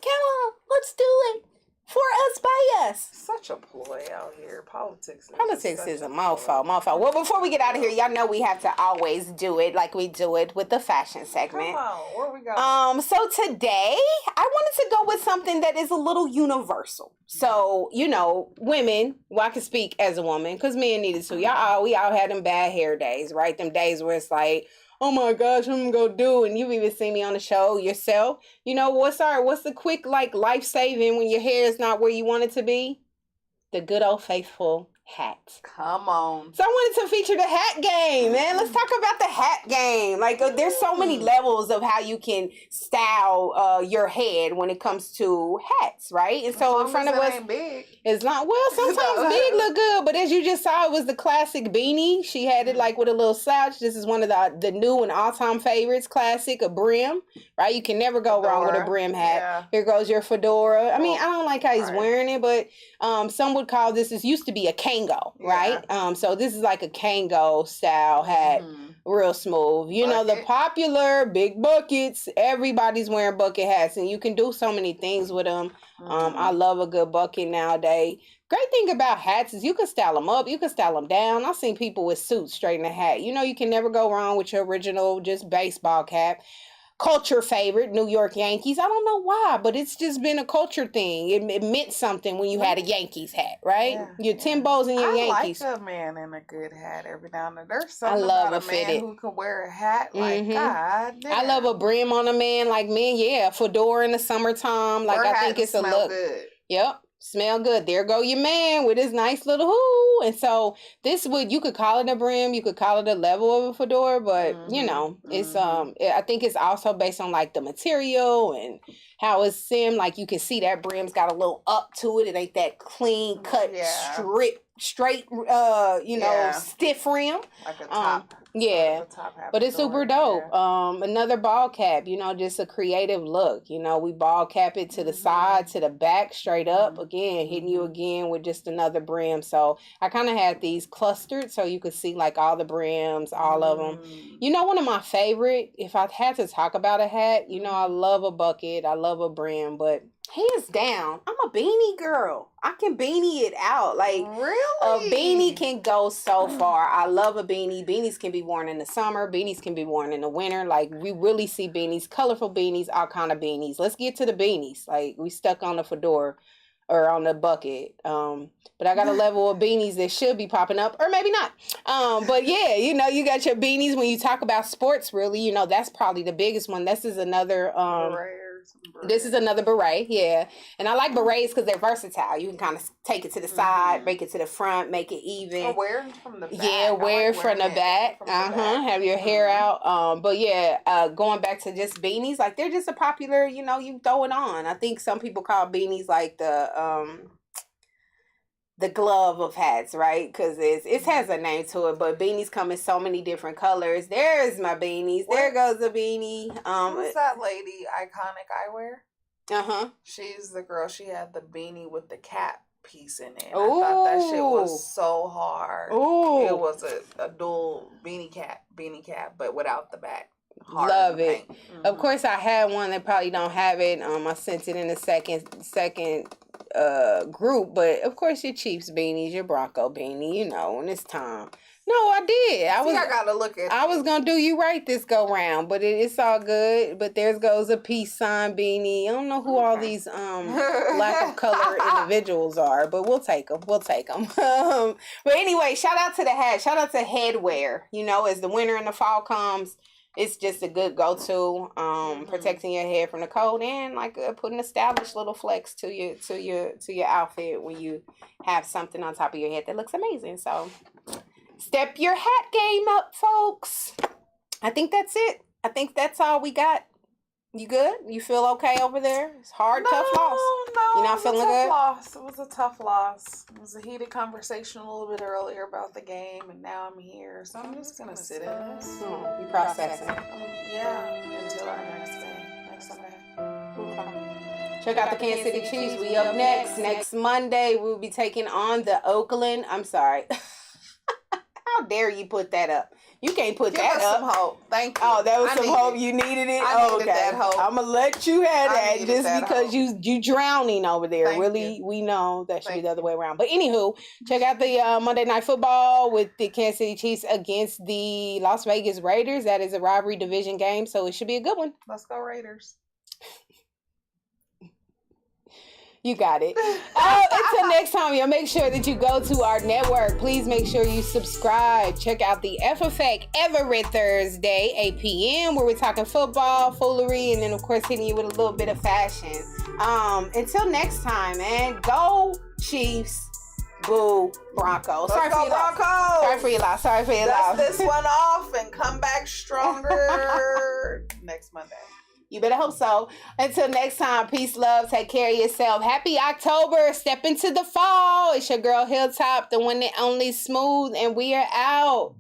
do it. For us, by us. Such a ploy out here. Politics is a mouthful. Well, before we get out of here, y'all know we have to always do it like we do it with the fashion segment. Come on, where we going? So today, I wanted to go with something that is a little universal. So, you know, women, well, I can speak as a woman, because men needed to. We all had them bad hair days, right? Them days where it's like, oh my gosh, what am I gonna do? And you've even seen me on the show yourself. You know, what's the quick, like, life-saving when your hair is not where you want it to be? The good old faithful hat. Come on. So I wanted to feature the hat game, man. Let's talk about the hat game. Like, there's so many levels of how you can style your head when it comes to hats, right? And so in front of us, it's not, well, sometimes big look good, but as you just saw, it was the classic beanie. She had it like with a little slouch. This is one of the new and all-time favorites, classic, a brim, right? You can never go wrong with a brim hat. Yeah. Here goes your fedora. I mean, I don't like how he's wearing it, but some would call this used to be a Kango, right? Yeah. So this is like a Kango style hat, real smooth. You know, the popular big buckets, everybody's wearing bucket hats, and you can do so many things with them. I love a good bucket nowadays. Great thing about hats is you can style them up, you can style them down. I've seen people with suits straight in a hat. You know, you can never go wrong with your original just baseball cap. Culture favorite, New York Yankees. I don't know why, but it's just been a culture thing. It meant something when you had a Yankees hat, right? Yeah, your Timbos and your Yankees. I like a man in a good hat every now and then. There's something about a man who can wear a hat like God damn. I love a brim on a man like men. Yeah, fedora in the summertime. Like, I think it's a look. Good. Yep. Smell good. There go your man with his nice little hoo. And so you could call it a brim, you could call it a level of a fedora, but you know, it's I think it's also based on like the material and how it's seamed. Like, you can see that brim's got a little up to it. It ain't that clean cut straight stiff rim. Like a top. Yeah, but it's super dope. Yeah. Another ball cap, you know, just a creative look. You know, we ball cap it to the side, to the back, straight up. Again, hitting you again with just another brim. So I kind of had these clustered so you could see like all the brims, all of them. You know, one of my favorite, if I had to talk about a hat, you know, I love a bucket, I love a brim, but hands down, I'm a beanie girl. I can beanie it out. Like, really? A beanie can go so far. I love a beanie. Beanies can be worn in the summer. Beanies can be worn in the winter. Like, we really see beanies, colorful beanies, all kind of beanies. Let's get to the beanies. Like, we stuck on the fedora or on the bucket. But I got a level of beanies that should be popping up, or maybe not. But yeah, you know, you got your beanies when you talk about sports, really. You know, that's probably the biggest one. This is another... This is another beret, yeah. And I like berets because they're versatile. You can kind of take it to the side, make it to the front, make it even. Or wear it from the back. Yeah, wear it from the back. Have your hair out. But yeah, going back to just beanies, like, they're just a popular, you know, you throw it on. I think some people call beanies like the glove of hats, right? Because it has a name to it, but beanies come in so many different colors. There's my beanies. There goes the beanie. Who's that lady, Iconic Eyewear? She's the girl. She had the beanie with the cap piece in it. I thought that shit was so hard. Ooh. It was a dual beanie cap, but without the back. Love it. Of course, I had one that probably don't have it. I sent it in the second group, but of course your Chiefs beanies, your Bronco beanie, you know, when it's time. No, I did. I gotta look at. I was gonna do you right this go round, but it's all good. But there goes a peace sign beanie. I don't know who all these lack of color individuals are, but we'll take them. We'll take them. But anyway, shout out to the hat. Shout out to headwear. You know, as the winter and the fall comes, it's just a good go-to. Protecting your head from the cold and like putting a stylish little flex to your outfit when you have something on top of your head that looks amazing. So. Step your hat game up, folks. I think that's it. I think that's all we got. You good? You feel okay over there? It's hard, tough loss. No, you're not feeling good. Loss. It was a tough loss. It was a heated conversation a little bit earlier about the game, and now I'm here, so I'm just gonna sit in this. You processing? Yeah, until our next game, next Sunday. Okay. Check out the Kansas City Chiefs. We up next. Next Monday, we'll be taking on the Oakland. I'm sorry. How dare you put that up? You can't put that up. Some hope. Thank you. Oh, that was some hope. You needed it? I needed that hope. I'm going to let you have that just that because you drowning over there. Thank really, you. We know that should be the other way around. But anywho, check out the Monday Night Football with the Kansas City Chiefs against the Las Vegas Raiders. That is a rivalry division game, so it should be a good one. Let's go Raiders. You got it. Until next time, y'all make sure that you go to our network. Please make sure you subscribe. Check out the F Effect every Thursday, 8 p.m., where we're talking football, foolery, and then, of course, hitting you with a little bit of fashion. Until next time, man, go Chiefs, boo Broncos. Sorry for your loss. Sorry for your loss. Dust this one off and come back stronger next Monday. You better hope so. Until next time, peace, love, take care of yourself. Happy October. Step into the fall. It's your girl, HILTOP, the one that only smooth, and we are out.